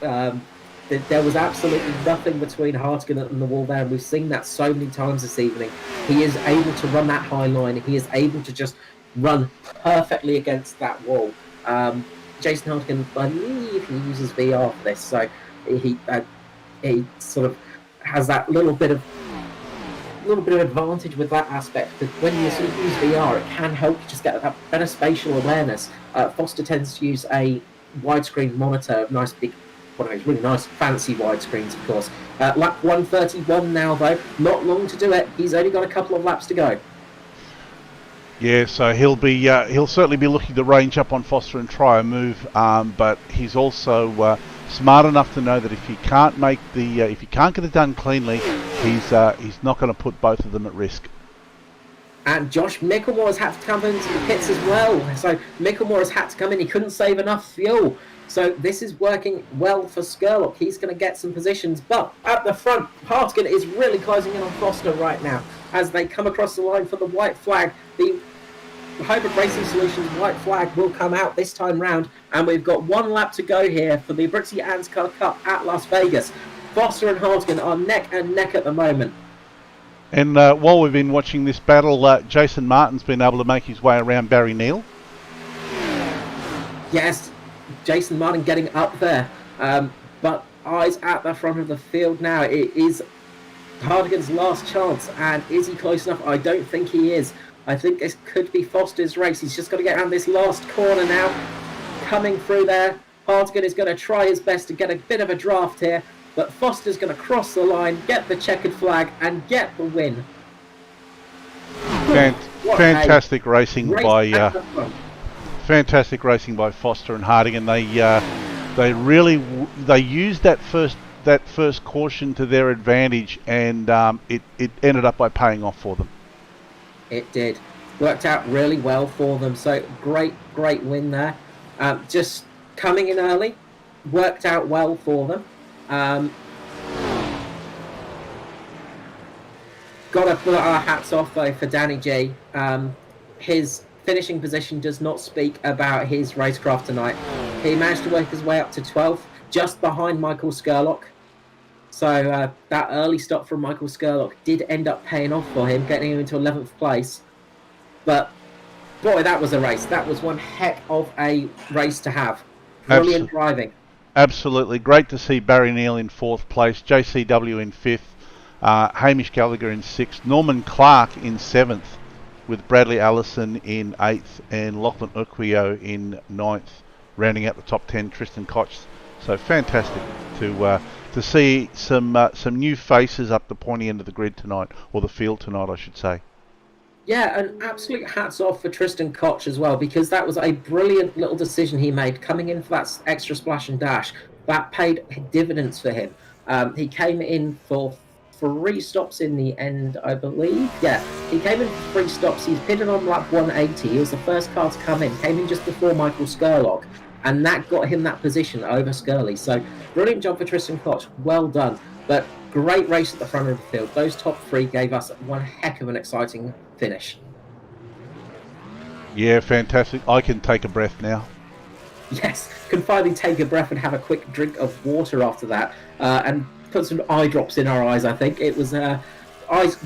There was absolutely nothing between Hartigan and the wall there, and we've seen that so many times this evening. He is able to run that high line. He is able to just run perfectly against that wall. Jason Hartigan, I believe he uses VR for this, so he sort of has that little bit of advantage with that aspect. That when you sort of use VR, it can help you just get that better spatial awareness. Foster tends to use a widescreen monitor of nice big, one of those really nice fancy widescreens, of course. Lap 131 now, though. Not long to do it. He's only got a couple of laps to go. Yeah, so he'll certainly be looking to range up on Foster and try a move, but he's also smart enough to know that if he can't get it done cleanly, he's not going to put both of them at risk. And Josh Micklemore has had to come into the pits as well. So Micklemore has had to come in. He couldn't save enough fuel. So this is working well for Skurlock. He's going to get some positions. But at the front, Hartigan is really closing in on Foster right now as they come across the line for the white flag. The Hybrid Racing Solutions white flag will come out this time round. And we've got one lap to go here for the Abruzzi ANZCAR Cup at Las Vegas. Foster and Hartigan are neck and neck at the moment. And while we've been watching this battle, Jason Martin's been able to make his way around Barry Neal. Yes, Jason Martin getting up there. But eyes at the front of the field now. It is Hartigan's last chance. And is he close enough? I don't think he is. I think this could be Foster's race. He's just got to get around this last corner now. Coming through there. Hartigan is going to try his best to get a bit of a draft here. But Foster's going to cross the line, get the checkered flag, and get the win. Fantastic racing by Foster and Hartigan. They used that first caution to their advantage, and it ended up by paying off for them. It did. Worked out really well for them. So great win there. Just coming in early, worked out well for them. Got to put our hats off though for Danny G. His finishing position does not speak about his racecraft tonight. He managed to work his way up to 12th, just behind Michael Skurlock. So that early stop from Michael Skurlock did end up paying off for him, getting him into 11th place. But boy, that was a race. That was one heck of a race to have. Brilliant driving. Absolutely. Great to see Barry Neal in 4th place, JCW in 5th, Hamish Gallagher in 6th, Norman Clark in 7th, with Bradley Allison in 8th and Lachlan Uquio in 9th, rounding out the top 10, Tristan Koch. So fantastic to see some new faces up the pointy end of the grid tonight, or the field tonight, I should say. Yeah, and absolute hats off for Tristan Koch as well, because that was a brilliant little decision he made, coming in for that extra splash and dash. That paid dividends for him. He came in for 3 stops in the end, I believe. Yeah, he came in for 3 stops. He's pitted on lap 180. He was the first car to come in, came in just before Michael Skurlock, and that got him that position over Skurley. So brilliant job for Tristan Koch. Well done. But great race at the front of the field. Those top 3 gave us one heck of an exciting finish. Yeah, fantastic. I can take a breath now. Yes, can finally take a breath and have a quick drink of water after that, and put some eye drops in our eyes. I think it was eyes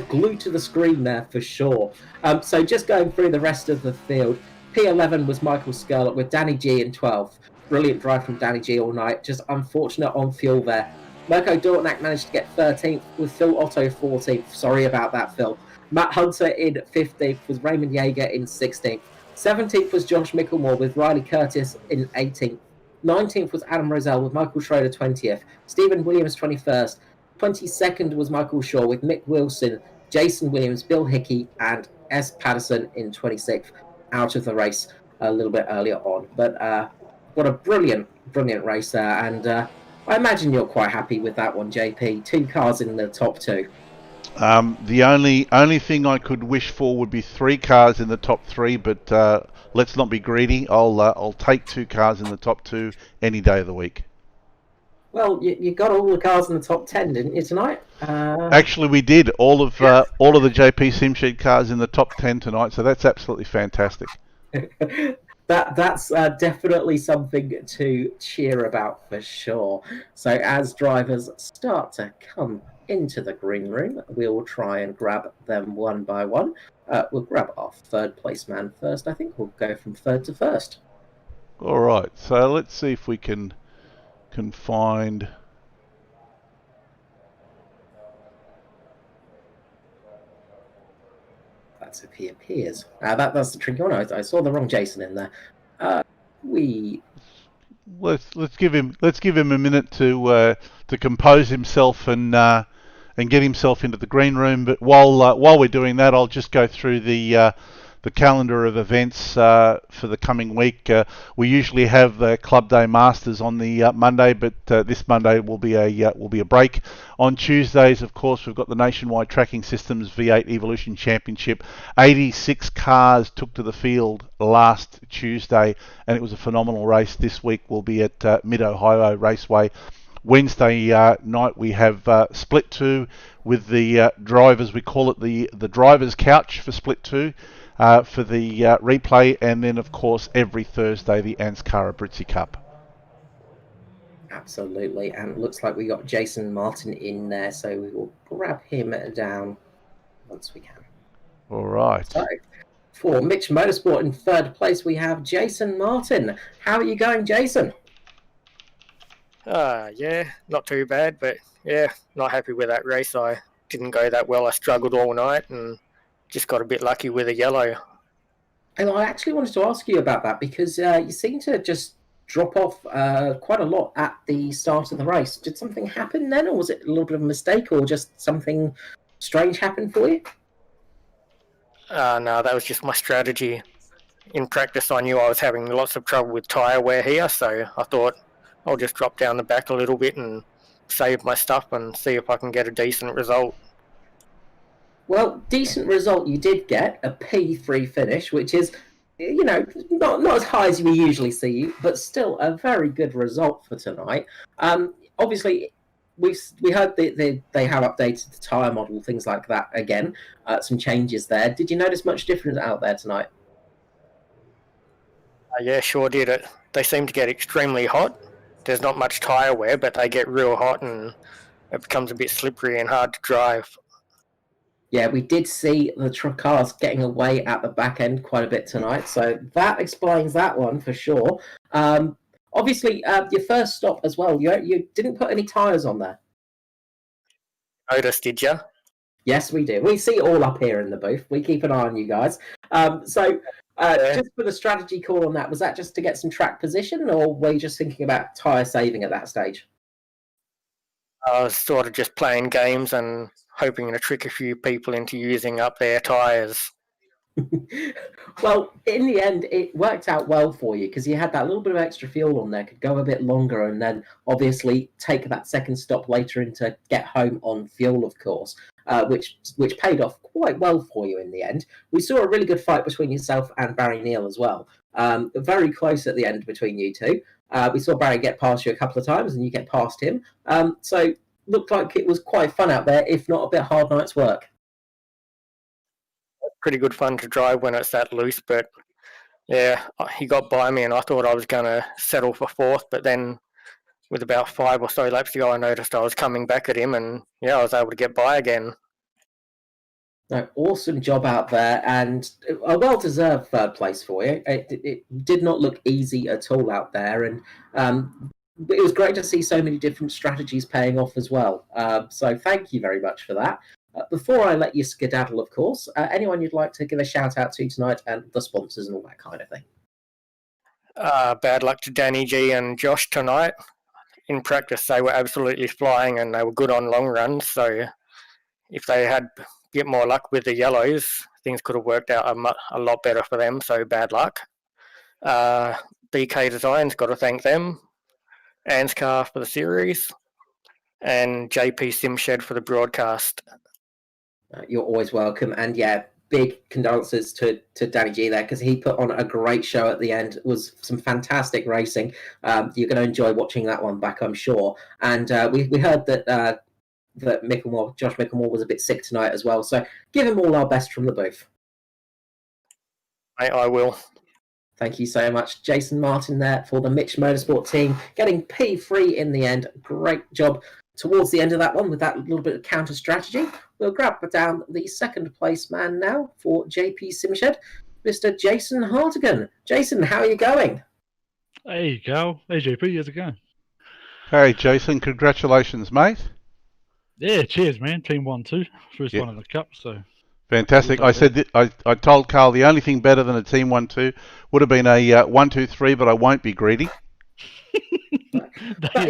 glued to the screen there for sure. So just going through the rest of the field, P11 was Michael Skurlock with Danny G in 12th. brilliant drive from Danny G all night. Just unfortunate on fuel there. Mirko Dortnack managed to get 13th with Phil Otto 14th. Sorry about that, Phil. Matt Hunter in 15th with Raymond Yeager in 16th. 17th was Josh Micklemore with Riley Curtis in 18th. 19th was Adam Rosell with Michael Schroeder 20th. Stephen Williams 21st. 22nd was Michael Shaw with Mick Wilson, Jason Williams, Bill Hickey, and S. Patterson in 26th, out of the race a little bit earlier on. But what a brilliant race there. And I imagine you're quite happy with that one, JP. 2 cars in the top 2. The only thing I could wish for would be 3 cars in the top 3, but let's not be greedy. I'll take 2 cars in the top 2 any day of the week. Well, you got all the cars in the top 10, didn't you, tonight? Actually, we did all of the JP Simshed cars in the top 10 tonight, so that's absolutely fantastic. That's definitely something to cheer about for sure. So as drivers start to come into the green room, we'll try and grab them one by one. We'll grab our 3rd place man first. I think we'll go from 3rd to 1st. All right, so let's see if we can find. That's if he appears. That's the tricky one. I saw the wrong Jason in there. Let's give him a minute to compose himself and get himself into the green room. But while we're doing that, I'll just go through the calendar of events for the coming week. We usually have the Club Day Masters on the Monday, but this Monday will be a break. On Tuesdays, of course, we've got the Nationwide Tracking Systems V8 Evolution Championship. 86 cars took to the field last Tuesday, and it was a phenomenal race. This week we'll be at Mid-Ohio Raceway. Wednesday night we have Split 2 with the drivers. We call it the driver's couch for Split 2. For the replay, and then of course every Thursday the ANZCAR Abruzzi Cup. Absolutely, and it looks like we got Jason Martin in there, so we will grab him down once we can. All right. So, for Mitch Motorsport in 3rd place, we have Jason Martin. How are you going, Jason? Yeah, not too bad, but yeah, not happy with that race. I didn't go that well. I struggled all night and just got a bit lucky with a yellow. And I actually wanted to ask you about that because you seem to just drop off quite a lot at the start of the race. Did something happen then, or was it a little bit of a mistake, or just something strange happened for you? No, that was just my strategy. In practice, I knew I was having lots of trouble with tyre wear here, so I thought I'll just drop down the back a little bit and save my stuff and see if I can get a decent result. Well, decent result you did get, a P3 finish, which is, not as high as we usually see, but still a very good result for tonight. Obviously, we heard they have updated the tyre model, things like that again, some changes there. Did you notice much difference out there tonight? Yeah, sure did it. They seem to get extremely hot. There's not much tyre wear, but they get real hot and it becomes a bit slippery and hard to drive. Yeah, we did see the cars getting away at the back end quite a bit tonight, so that explains that one for sure. Obviously, your first stop as well, you didn't put any tyres on there. Noticed, did you? Yes, we do. We see it all up here in the booth. We keep an eye on you guys. Just for the strategy call on that, was that just to get some track position, or were you just thinking about tyre saving at that stage? I was sort of just playing games and hoping to trick a few people into using up their tyres. Well, in the end, it worked out well for you because you had that little bit of extra fuel on there, could go a bit longer, and then obviously take that second stop later in to get home on fuel, of course, which paid off quite well for you in the end. We saw a really good fight between yourself and Barry Neal as well. Very close at the end between you two. We saw Barry get past you a couple of times, and you get past him. So looked like it was quite fun out there, if not a bit hard night's work. Pretty good fun to drive when it's that loose, but yeah, he got by me and I thought I was going to settle for 4th, but then with about 5 or so laps to go, I noticed I was coming back at him and yeah, I was able to get by again. No, awesome job out there, and a well-deserved third place for you. It did not look easy at all out there, and it was great to see so many different strategies paying off as well. So thank you very much for that. Before I let you skedaddle, of course, anyone you'd like to give a shout out to tonight, and the sponsors and all that kind of thing. Bad luck to Danny G and Josh tonight. In practice, they were absolutely flying, and they were good on long runs. So if they had a bit more luck with the yellows, things could have worked out a lot better for them. So bad luck. BK Designs, got to thank them. ANZCAR for the series, and JP Simshed for the broadcast. You're always welcome, and yeah, big condolences to Danny G there, because he put on a great show at the end. It was some fantastic racing. You're going to enjoy watching that one back, I'm sure. And we heard that Josh Micklemore was a bit sick tonight as well, so give him all our best from the booth. I will. Thank you so much. Jason Martin there for the Mitch Motorsport team, getting P3 in the end. Great job towards the end of that one with that little bit of counter strategy. We'll grab down the second place man now for JP Simshed, Mr. Jason Hartigan. Jason, how are you going? There you go. Hey, JP, how's it going? Hey, Jason, congratulations, mate. Yeah, cheers, man. Team 1-2. First one in the Cup, so... Fantastic. I said I told Carl the only thing better than a Team 1-2 would have been a 1-2-3, but I won't be greedy. But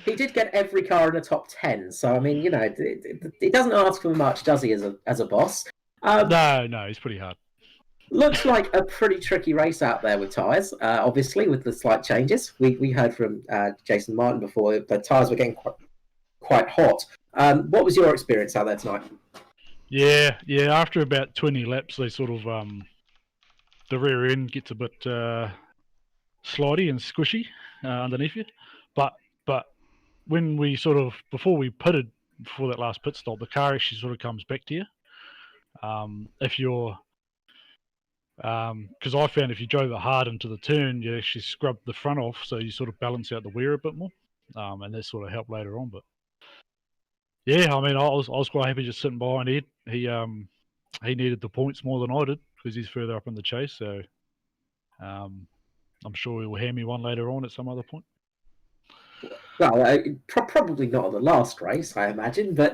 he did get every car in the top 10, so I mean, you know, it doesn't ask for much, does he, as a boss? No, he's pretty hard. Looks like a pretty tricky race out there with tyres, obviously, with the slight changes. We heard from Jason Martin before, the tyres were getting quite hot. What was your experience out there tonight? Yeah. After about 20 laps, they sort of the rear end gets a bit slidey and squishy underneath you. But when we before we pitted before that last pit stop, the car actually sort of comes back to you. If you're because I found if you drove it hard into the turn, you actually scrub the front off, so you sort of balance out the wear a bit more, and that sort of helped later on. But yeah, I mean, I was quite happy just sitting behind Ed. He needed the points more than I did because he's further up in the chase. So I'm sure he'll hand me one later on at some other point. Well, probably not on the last race, I imagine, but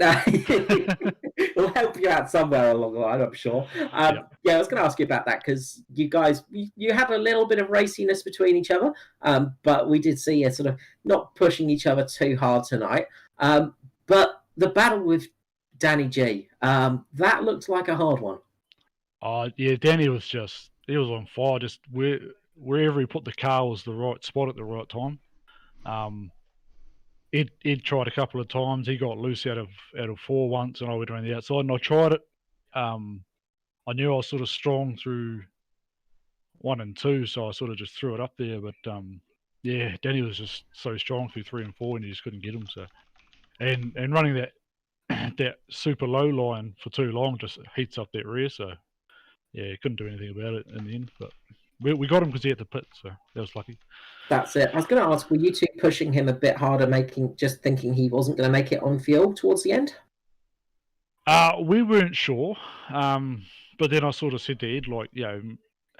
we'll help you out somewhere along the line, I'm sure. Yeah, I was going to ask you about that because you guys, you had a little bit of raciness between each other, but we did see you sort of not pushing each other too hard tonight. But the battle with Danny G, that looked like a hard one. Yeah, Danny was he was on fire. Just wherever he put the car was the right spot at the right time. Ed tried a couple of times. He got loose out of 4 once, and I went around the outside, and I tried it. I knew I was sort of strong through 1 and 2, so I sort of just threw it up there. But yeah, Danny was just so strong through 3 and 4, and you just couldn't get him. So and running that super low line for too long just heats up that rear. So yeah, couldn't do anything about it in the end. But we got him because he had the pit, so that was lucky. That's it. I was going to ask, were you two pushing him a bit harder, just thinking he wasn't going to make it on fuel towards the end? We weren't sure, but then I sort of said to Ed, like, you know,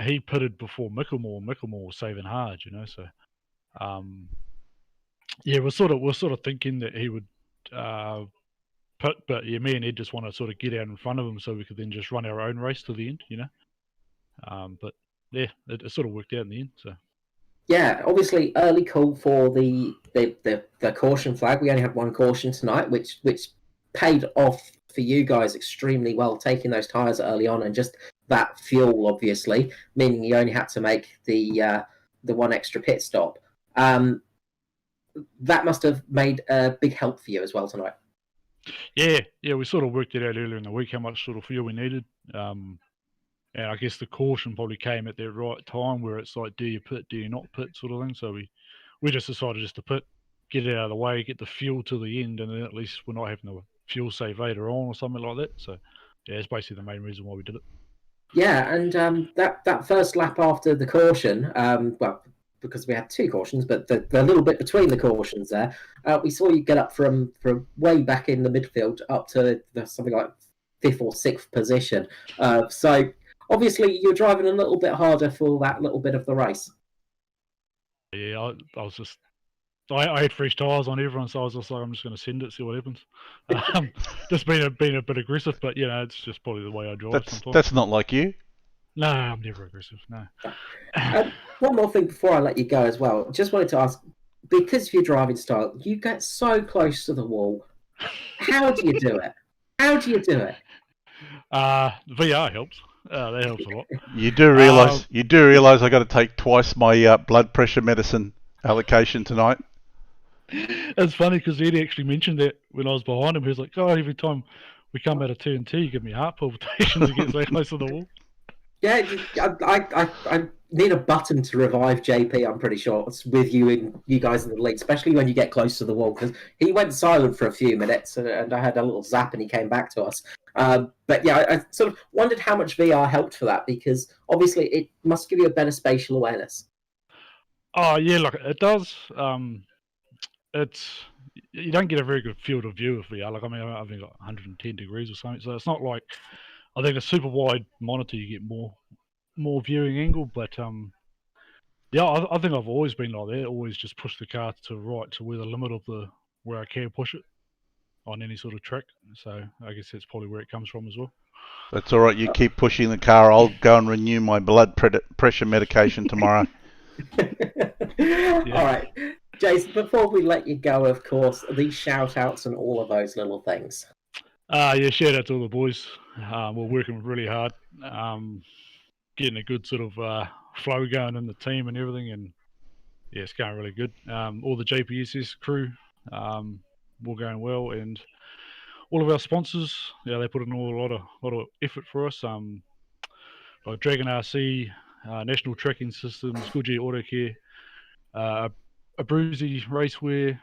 he pitted before Micklemore. Micklemore was saving hard, you know. So, yeah, we're sort of thinking that he would pit, but yeah, me and Ed just want to sort of get out in front of him so we could then just run our own race to the end, you know. But yeah, it sort of worked out in the end. So. Yeah, obviously early call for the caution flag. We only had one caution tonight, which paid off for you guys extremely well, taking those tyres early on and just that fuel, obviously, meaning you only had to make the one extra pit stop. That must have made a big help for you as well tonight. Yeah, we sort of worked it out earlier in the week how much sort of fuel we needed. And I guess the caution probably came at the right time where it's like, do you pit, do you not pit sort of thing. So we just decided just to pit, get it out of the way, get the fuel to the end, and then at least we're not having the fuel save later on or something like that. So yeah, it's basically the main reason why we did it. Yeah, and that first lap after the caution, well, because we had 2 cautions, but the little bit between the cautions there, we saw you get up from way back in the midfield up to something like 5th or 6th position. So obviously you're driving a little bit harder for that little bit of the race. Yeah, I was just. I had fresh tyres on everyone, so I was just like, I'm just going to send it, see what happens. Just being a bit aggressive, but it's just probably the way I drive sometimes. That's not like you. No, I'm never aggressive. No. One more thing before I let you go as well. Just wanted to ask, because of your driving style, you get so close to the wall. How do you do it? How do you do it? VR helps. That helps a lot. You do realise I got to take twice my blood pressure medicine allocation tonight. It's funny because Eddie actually mentioned that when I was behind him. He was like, "God, every time we come out of T&T, you give me heart palpitations. You get so close to the wall." Yeah, I need a button to revive JP. I'm pretty sure it's with you guys in the lead, especially when you get close to the wall, because he went silent for a few minutes, and I had a little zap, and he came back to us. But yeah, I sort of wondered how much VR helped for that, because obviously it must give you a better spatial awareness. Oh yeah, look, it does. You don't get a very good field of view of VR. Like, I mean, I've got 110 degrees or something, so it's not like, I think a super wide monitor you get more viewing angle. But yeah, I think I've always been like that. Always just push the car to right to where the limit of where I can push it on any sort of track. So I guess that's probably where it comes from as well. That's all right. You keep pushing the car. I'll go and renew my blood pressure medication tomorrow. All right, Jason, before we let you go, of course, these shout outs and all of those little things. Yeah, shout out to all the boys. We're working really hard, getting a good sort of flow going in the team and everything, and yeah, it's going really good. All the JPSS crew, all going well, and all of our sponsors, they put in a lot of effort for us. Like Dragon RC, National Tracking Systems, Goodyear Auto Care, Abruzzi Racewear,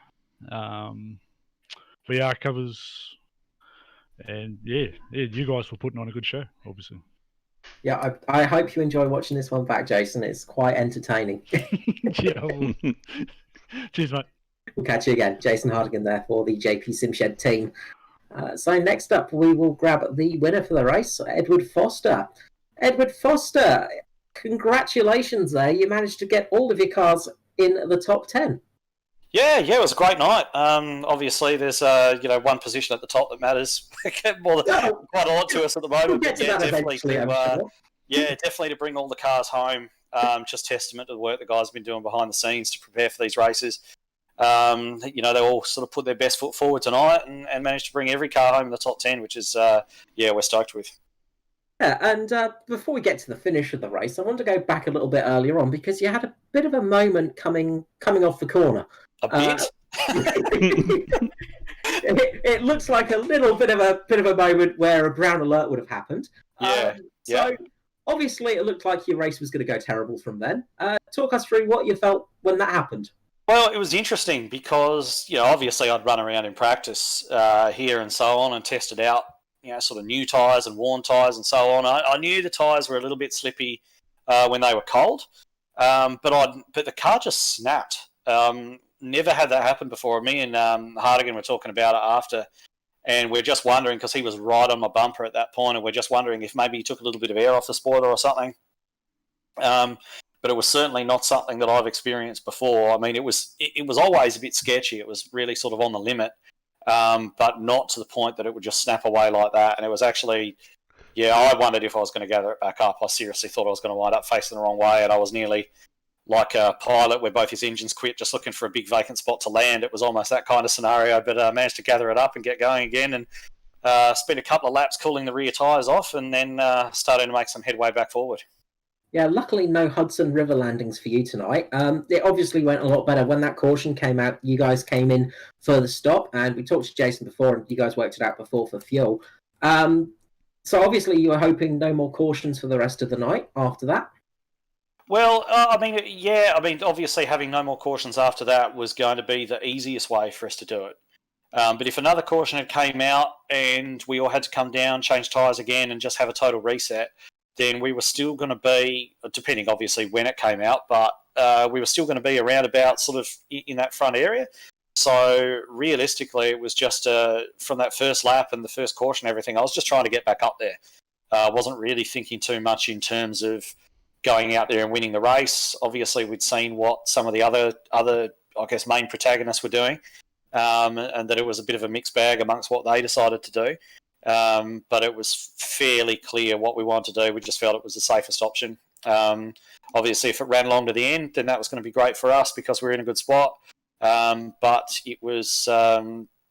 VR covers, and yeah, you guys were putting on a good show, obviously. Yeah, I hope you enjoy watching this one back, Jason. It's quite entertaining. Yeah. Cheers, mate. We'll catch you again. Jason Hardigan there for the JP Simshed team. So next up, we will grab the winner for the race, Edward Foster. Edward Foster, congratulations there. You managed to get all of your cars in the top 10. Yeah, it was a great night. Obviously, there's one position at the top that matters quite a lot to us at the moment. We'll get to that eventually, definitely to bring all the cars home. Just testament to the work the guys have been doing behind the scenes to prepare for these races. They all sort of put their best foot forward tonight and managed to bring every car home in the top 10, which is we're stoked with. Yeah, and before we get to the finish of the race, I want to go back a little bit earlier on because you had a bit of a moment coming off the corner. A bit. It looks like a little bit of a moment where a brown alert would have happened. So obviously, it looked like your race was going to go terrible from then. Talk us through what you felt when that happened. Well, it was interesting because obviously I'd run around in practice here and so on and tested out sort of new tyres and worn tyres and so on. I knew the tyres were a little bit slippy when they were cold, but the car just snapped. Never had that happen before. Me and Hardigan were talking about it after, and we're just wondering, because he was right on my bumper at that point, and we're just wondering if maybe he took a little bit of air off the spoiler or something. But it was certainly not something that I've experienced before. I mean, it was always a bit sketchy. It was really sort of on the limit, but not to the point that it would just snap away like that. And it was actually, I wondered if I was going to gather it back up. I seriously thought I was going to wind up facing the wrong way, and I was nearly like a pilot where both his engines quit, just looking for a big vacant spot to land. It was almost that kind of scenario, but I managed to gather it up and get going again, and spent a couple of laps cooling the rear tyres off, and then starting to make some headway back forward. Yeah, luckily no Hudson River landings for you tonight. It obviously went a lot better when that caution came out. You guys came in for the stop, and we talked to Jason before, and you guys worked it out before for fuel. So obviously you were hoping no more cautions for the rest of the night after that. Well, obviously having no more cautions after that was going to be the easiest way for us to do it. But if another caution had came out and we all had to come down, change tyres again and just have a total reset, then we were still going to be, depending obviously when it came out, but we were still going to be around about sort of in that front area. So realistically, it was just from that first lap and the first caution and everything, I was just trying to get back up there. I wasn't really thinking too much in terms of going out there and winning the race. Obviously, we'd seen what some of the other I guess, main protagonists were doing, and that it was a bit of a mixed bag amongst what they decided to do. But it was fairly clear what we wanted to do. We just felt it was the safest option. Obviously, if it ran along to the end, then that was going to be great for us because we were in a good spot. But it was,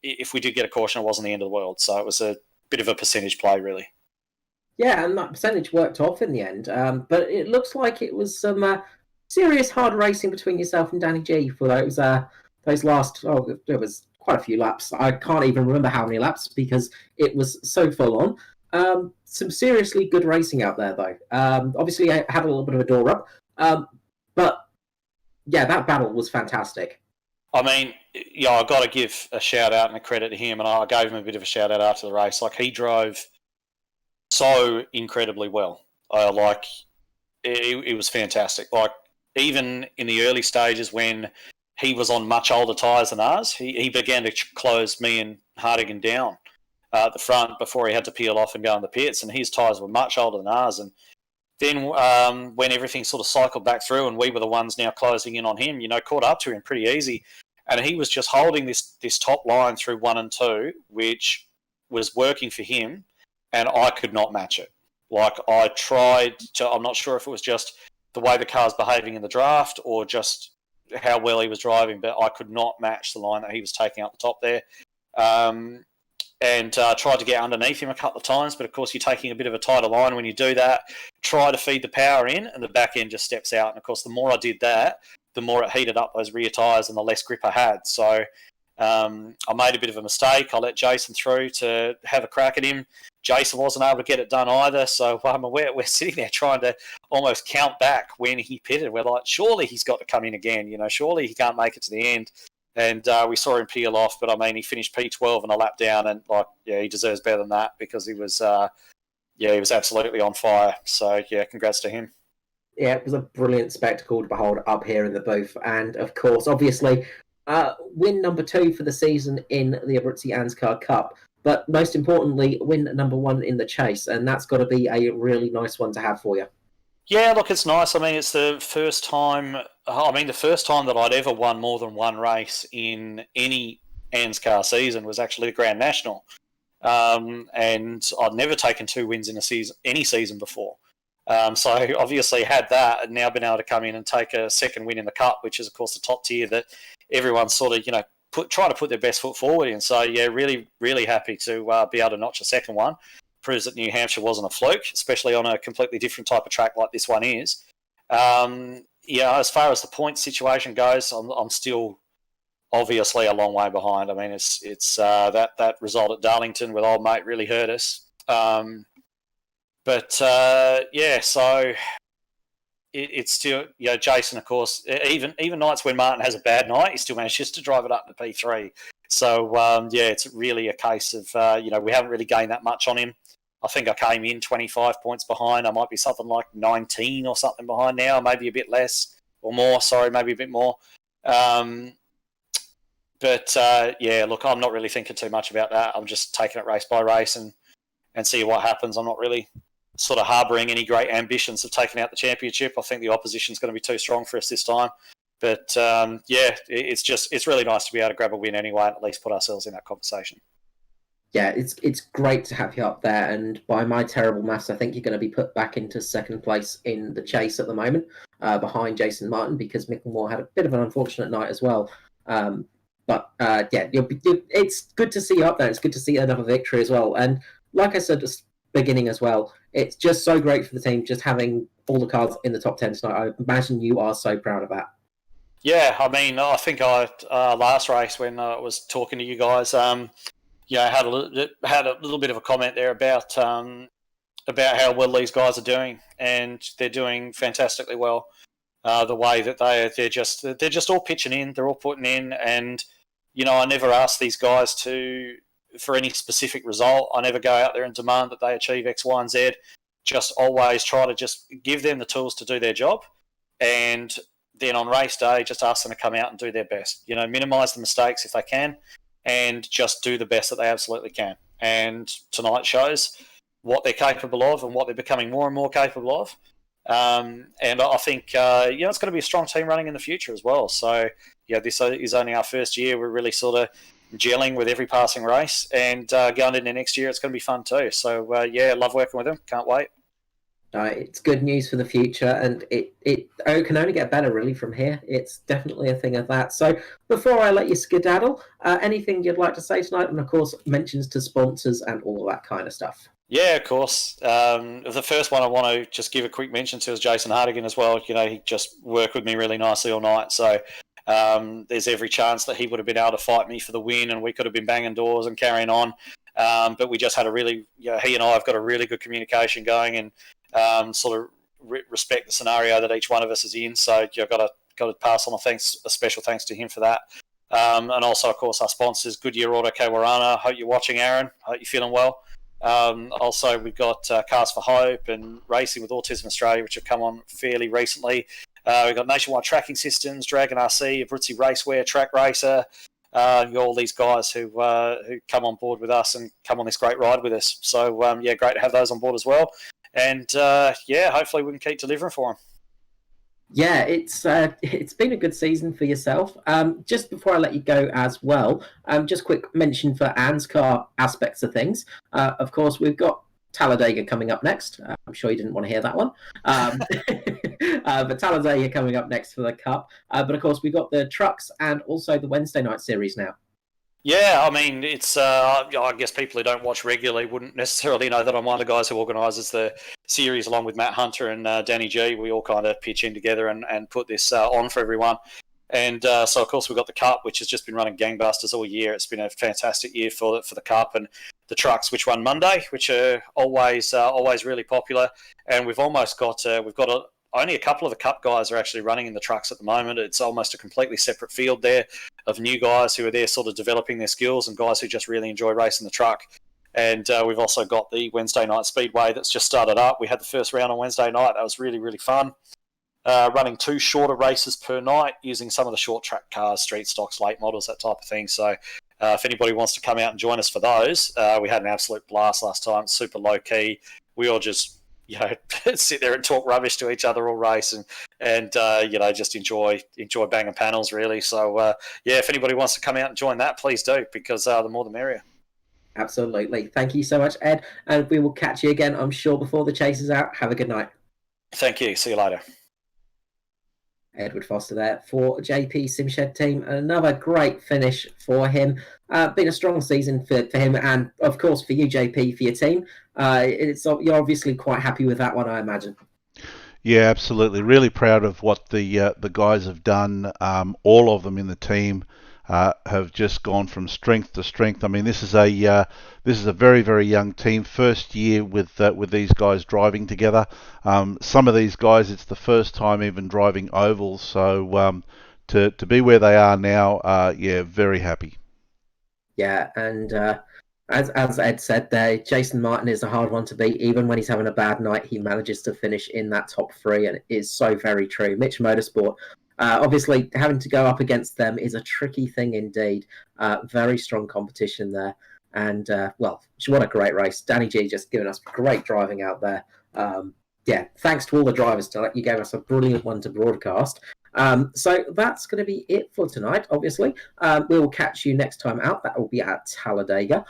if we did get a caution, it wasn't the end of the world. So it was a bit of a percentage play, really. Yeah, and that percentage worked off in the end. But it looks like it was some serious hard racing between yourself and Danny G for those last. Oh, there was quite a few laps. I can't even remember how many laps because it was so full on. Some seriously good racing out there, though. Obviously, I had a little bit of a door up, but yeah, that battle was fantastic. I mean, yeah, I've got to give a shout out and a credit to him, and I gave him a bit of a shout out after the race. Like, he drove so incredibly well. It was fantastic. Like, even in the early stages when he was on much older tyres than ours, he began to close me and Hardigan down at the front before he had to peel off and go in the pits, and his tyres were much older than ours. And then when everything sort of cycled back through and we were the ones now closing in on him, caught up to him pretty easy. And he was just holding this top line through 1 and 2, which was working for him, and I could not match it. Like, I tried to, I'm not sure if it was just the way the car's behaving in the draft or just how well he was driving, but I could not match the line that he was taking up the top there. And tried to get underneath him a couple of times, but of course you're taking a bit of a tighter line when you do that. Try to feed the power in, and the back end just steps out. And of course, the more I did that, the more it heated up those rear tyres and the less grip I had. So I made a bit of a mistake. I let Jason through to have a crack at him. Jason wasn't able to get it done either, so we're sitting there trying to almost count back when he pitted. We're like, surely he's got to come in again. Surely he can't make it to the end. And we saw him peel off, but I mean, he finished P12 and a lap down, and he deserves better than that because he was absolutely on fire. So yeah, congrats to him. Yeah, it was a brilliant spectacle to behold up here in the booth, and of course, obviously, win number 2 for the season in the Abruzzi ANZCAR Cup, but most importantly, win number 1 in the chase, and that's got to be a really nice one to have for you. Yeah, look, it's nice. I mean, it's the first time. The first time that I'd ever won more than one race in any ANZCAR season was actually the Grand National, and I'd never taken 2 wins in any season before. So I obviously had that, and now been able to come in and take a second win in the Cup, which is of course the top tier that everyone's sort of trying to put their best foot forward in. So yeah, really, really happy to be able to notch a second one. Proves that New Hampshire wasn't a fluke, especially on a completely different type of track like this one is. As far as the point situation goes, I'm still obviously a long way behind. I mean, it's that result at Darlington with old mate really hurt us. So it's still, Jason, of course, even nights when Martin has a bad night, he still manages to drive it up to P3. So, it's really a case of, we haven't really gained that much on him. I think I came in 25 points behind. I might be something like 19 or something behind now, maybe a bit less or more. Sorry, maybe a bit more. Look, I'm not really thinking too much about that. I'm just taking it race by race and see what happens. I'm not really sort of harbouring any great ambitions of taking out the championship. I think the opposition's going to be too strong for us this time. But, it's really nice to be able to grab a win anyway and at least put ourselves in that conversation. Yeah, it's great to have you up there, and by my terrible maths, I think you're going to be put back into second place in the chase at the moment, behind Jason Martin, because Micklemore had a bit of an unfortunate night as well. It's good to see you up there. It's good to see another victory as well. And like I said at the beginning as well, it's just so great for the team just having all the cars in the top 10 tonight. I imagine you are so proud of that. Yeah, I mean, I think last race when I was talking to you guys, had a little bit of a comment there about how well these guys are doing, and they're doing fantastically well. The way that they're just all pitching in, they're all putting in, and I never ask these guys for any specific result. I never go out there and demand that they achieve X, Y, and Z. Just always try to just give them the tools to do their job, and then on race day, just ask them to come out and do their best. Minimise the mistakes if they can, and just do the best that they absolutely can. And tonight shows what they're capable of and what they're becoming more and more capable of. And I think it's going to be a strong team running in the future as well. So this is only our first year. We're really sort of gelling with every passing race, and going into next year, it's going to be fun too. So love working with them. Can't wait. It's good news for the future, and it can only get better really from here. It's definitely a thing of that. So before I let you skedaddle, anything you'd like to say tonight, and of course mentions to sponsors and all that kind of stuff. Yeah, of course. The first one I want to just give a quick mention to is Jason Hardigan as well. He just worked with me really nicely all night. So there's every chance that he would have been able to fight me for the win, and we could have been banging doors and carrying on. But we just had he and I have got a really good communication going, and sort of respect the scenario that each one of us is in. So I've got to pass on a special thanks to him for that. And also, of course, our sponsors, Goodyear Auto Kawarana. Hope you're watching, Aaron. Hope you're feeling well. Also, we've got Cars for Hope and Racing with Autism Australia, which have come on fairly recently. We've got Nationwide Tracking Systems, Dragon RC, Abruzzi Raceware, Track Racer. You've got all these guys who come on board with us and come on this great ride with us. So, great to have those on board as well. And, hopefully we can keep delivering for them. Yeah, it's been a good season for yourself. Just before I let you go as well, just quick mention for ANZCAR aspects of things. Of course, we've got Talladega coming up next. I'm sure you didn't want to hear that one. But Talladega coming up next for the Cup. But of course, we've got the trucks and also the Wednesday night series now. Yeah, I mean, it's. I guess people who don't watch regularly wouldn't necessarily know that I'm one of the guys who organises the series along with Matt Hunter and Danny G. We all kind of pitch in together and put this on for everyone. And so, of course, we've got the Cup, which has just been running gangbusters all year. It's been a fantastic year for the Cup, and the trucks, which run Monday, which are always really popular. And we've almost got only a couple of the Cup guys are actually running in the trucks at the moment. It's almost a completely separate field there of new guys who are there sort of developing their skills and guys who just really enjoy racing the truck. And we've also got the Wednesday night Speedway that's just started up. We had the first round on Wednesday night. That was really, really fun. Running 2 shorter races per night using some of the short track cars, street stocks, late models, that type of thing. So if anybody wants to come out and join us for those, we had an absolute blast last time. Super low key. We all just sit there and talk rubbish to each other all race and just enjoy banging panels really. So if anybody wants to come out and join that, please do, because the more the merrier. Absolutely. Thank you so much, Ed, and we will catch you again, I'm sure, before the chase is out. Have a good night. Thank you. See you later. Edward Foster there for JP Simshed team. Another great finish for him. Been a strong season for him, and of course for you, JP, for your team. You're obviously quite happy with that one, I imagine. Yeah, absolutely. Really proud of what the guys have done. All of them in the team have just gone from strength to strength. I mean, this is a very, very young team. First year with these guys driving together. Some of these guys, it's the first time even driving ovals. So to be where they are now, very happy. Yeah, and as Ed said there, Jason Martin is a hard one to beat. Even when he's having a bad night, he manages to finish in that top 3, and it is so very true. Mitch Motorsport. Obviously, having to go up against them is a tricky thing indeed. Very strong competition there. And, what a great race. Danny G just giving us great driving out there. Thanks to all the drivers. You gave us a brilliant one to broadcast. So that's going to be it for tonight, obviously. We will catch you next time out. That will be at Talladega.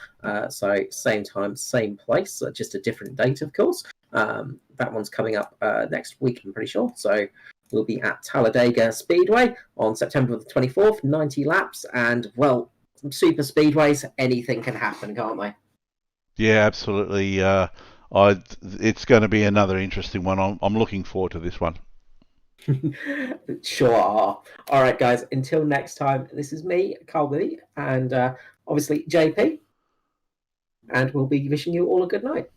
So same time, same place, just a different date, of course. That one's coming up next week, I'm pretty sure. So we'll be at Talladega Speedway on September the 24th, 90 laps. And, super speedways, anything can happen, can't they? Yeah, absolutely. It's going to be another interesting one. I'm looking forward to this one. Sure are. All right, guys, until next time, this is me, Carl Willie, and obviously JP. And we'll be wishing you all a good night.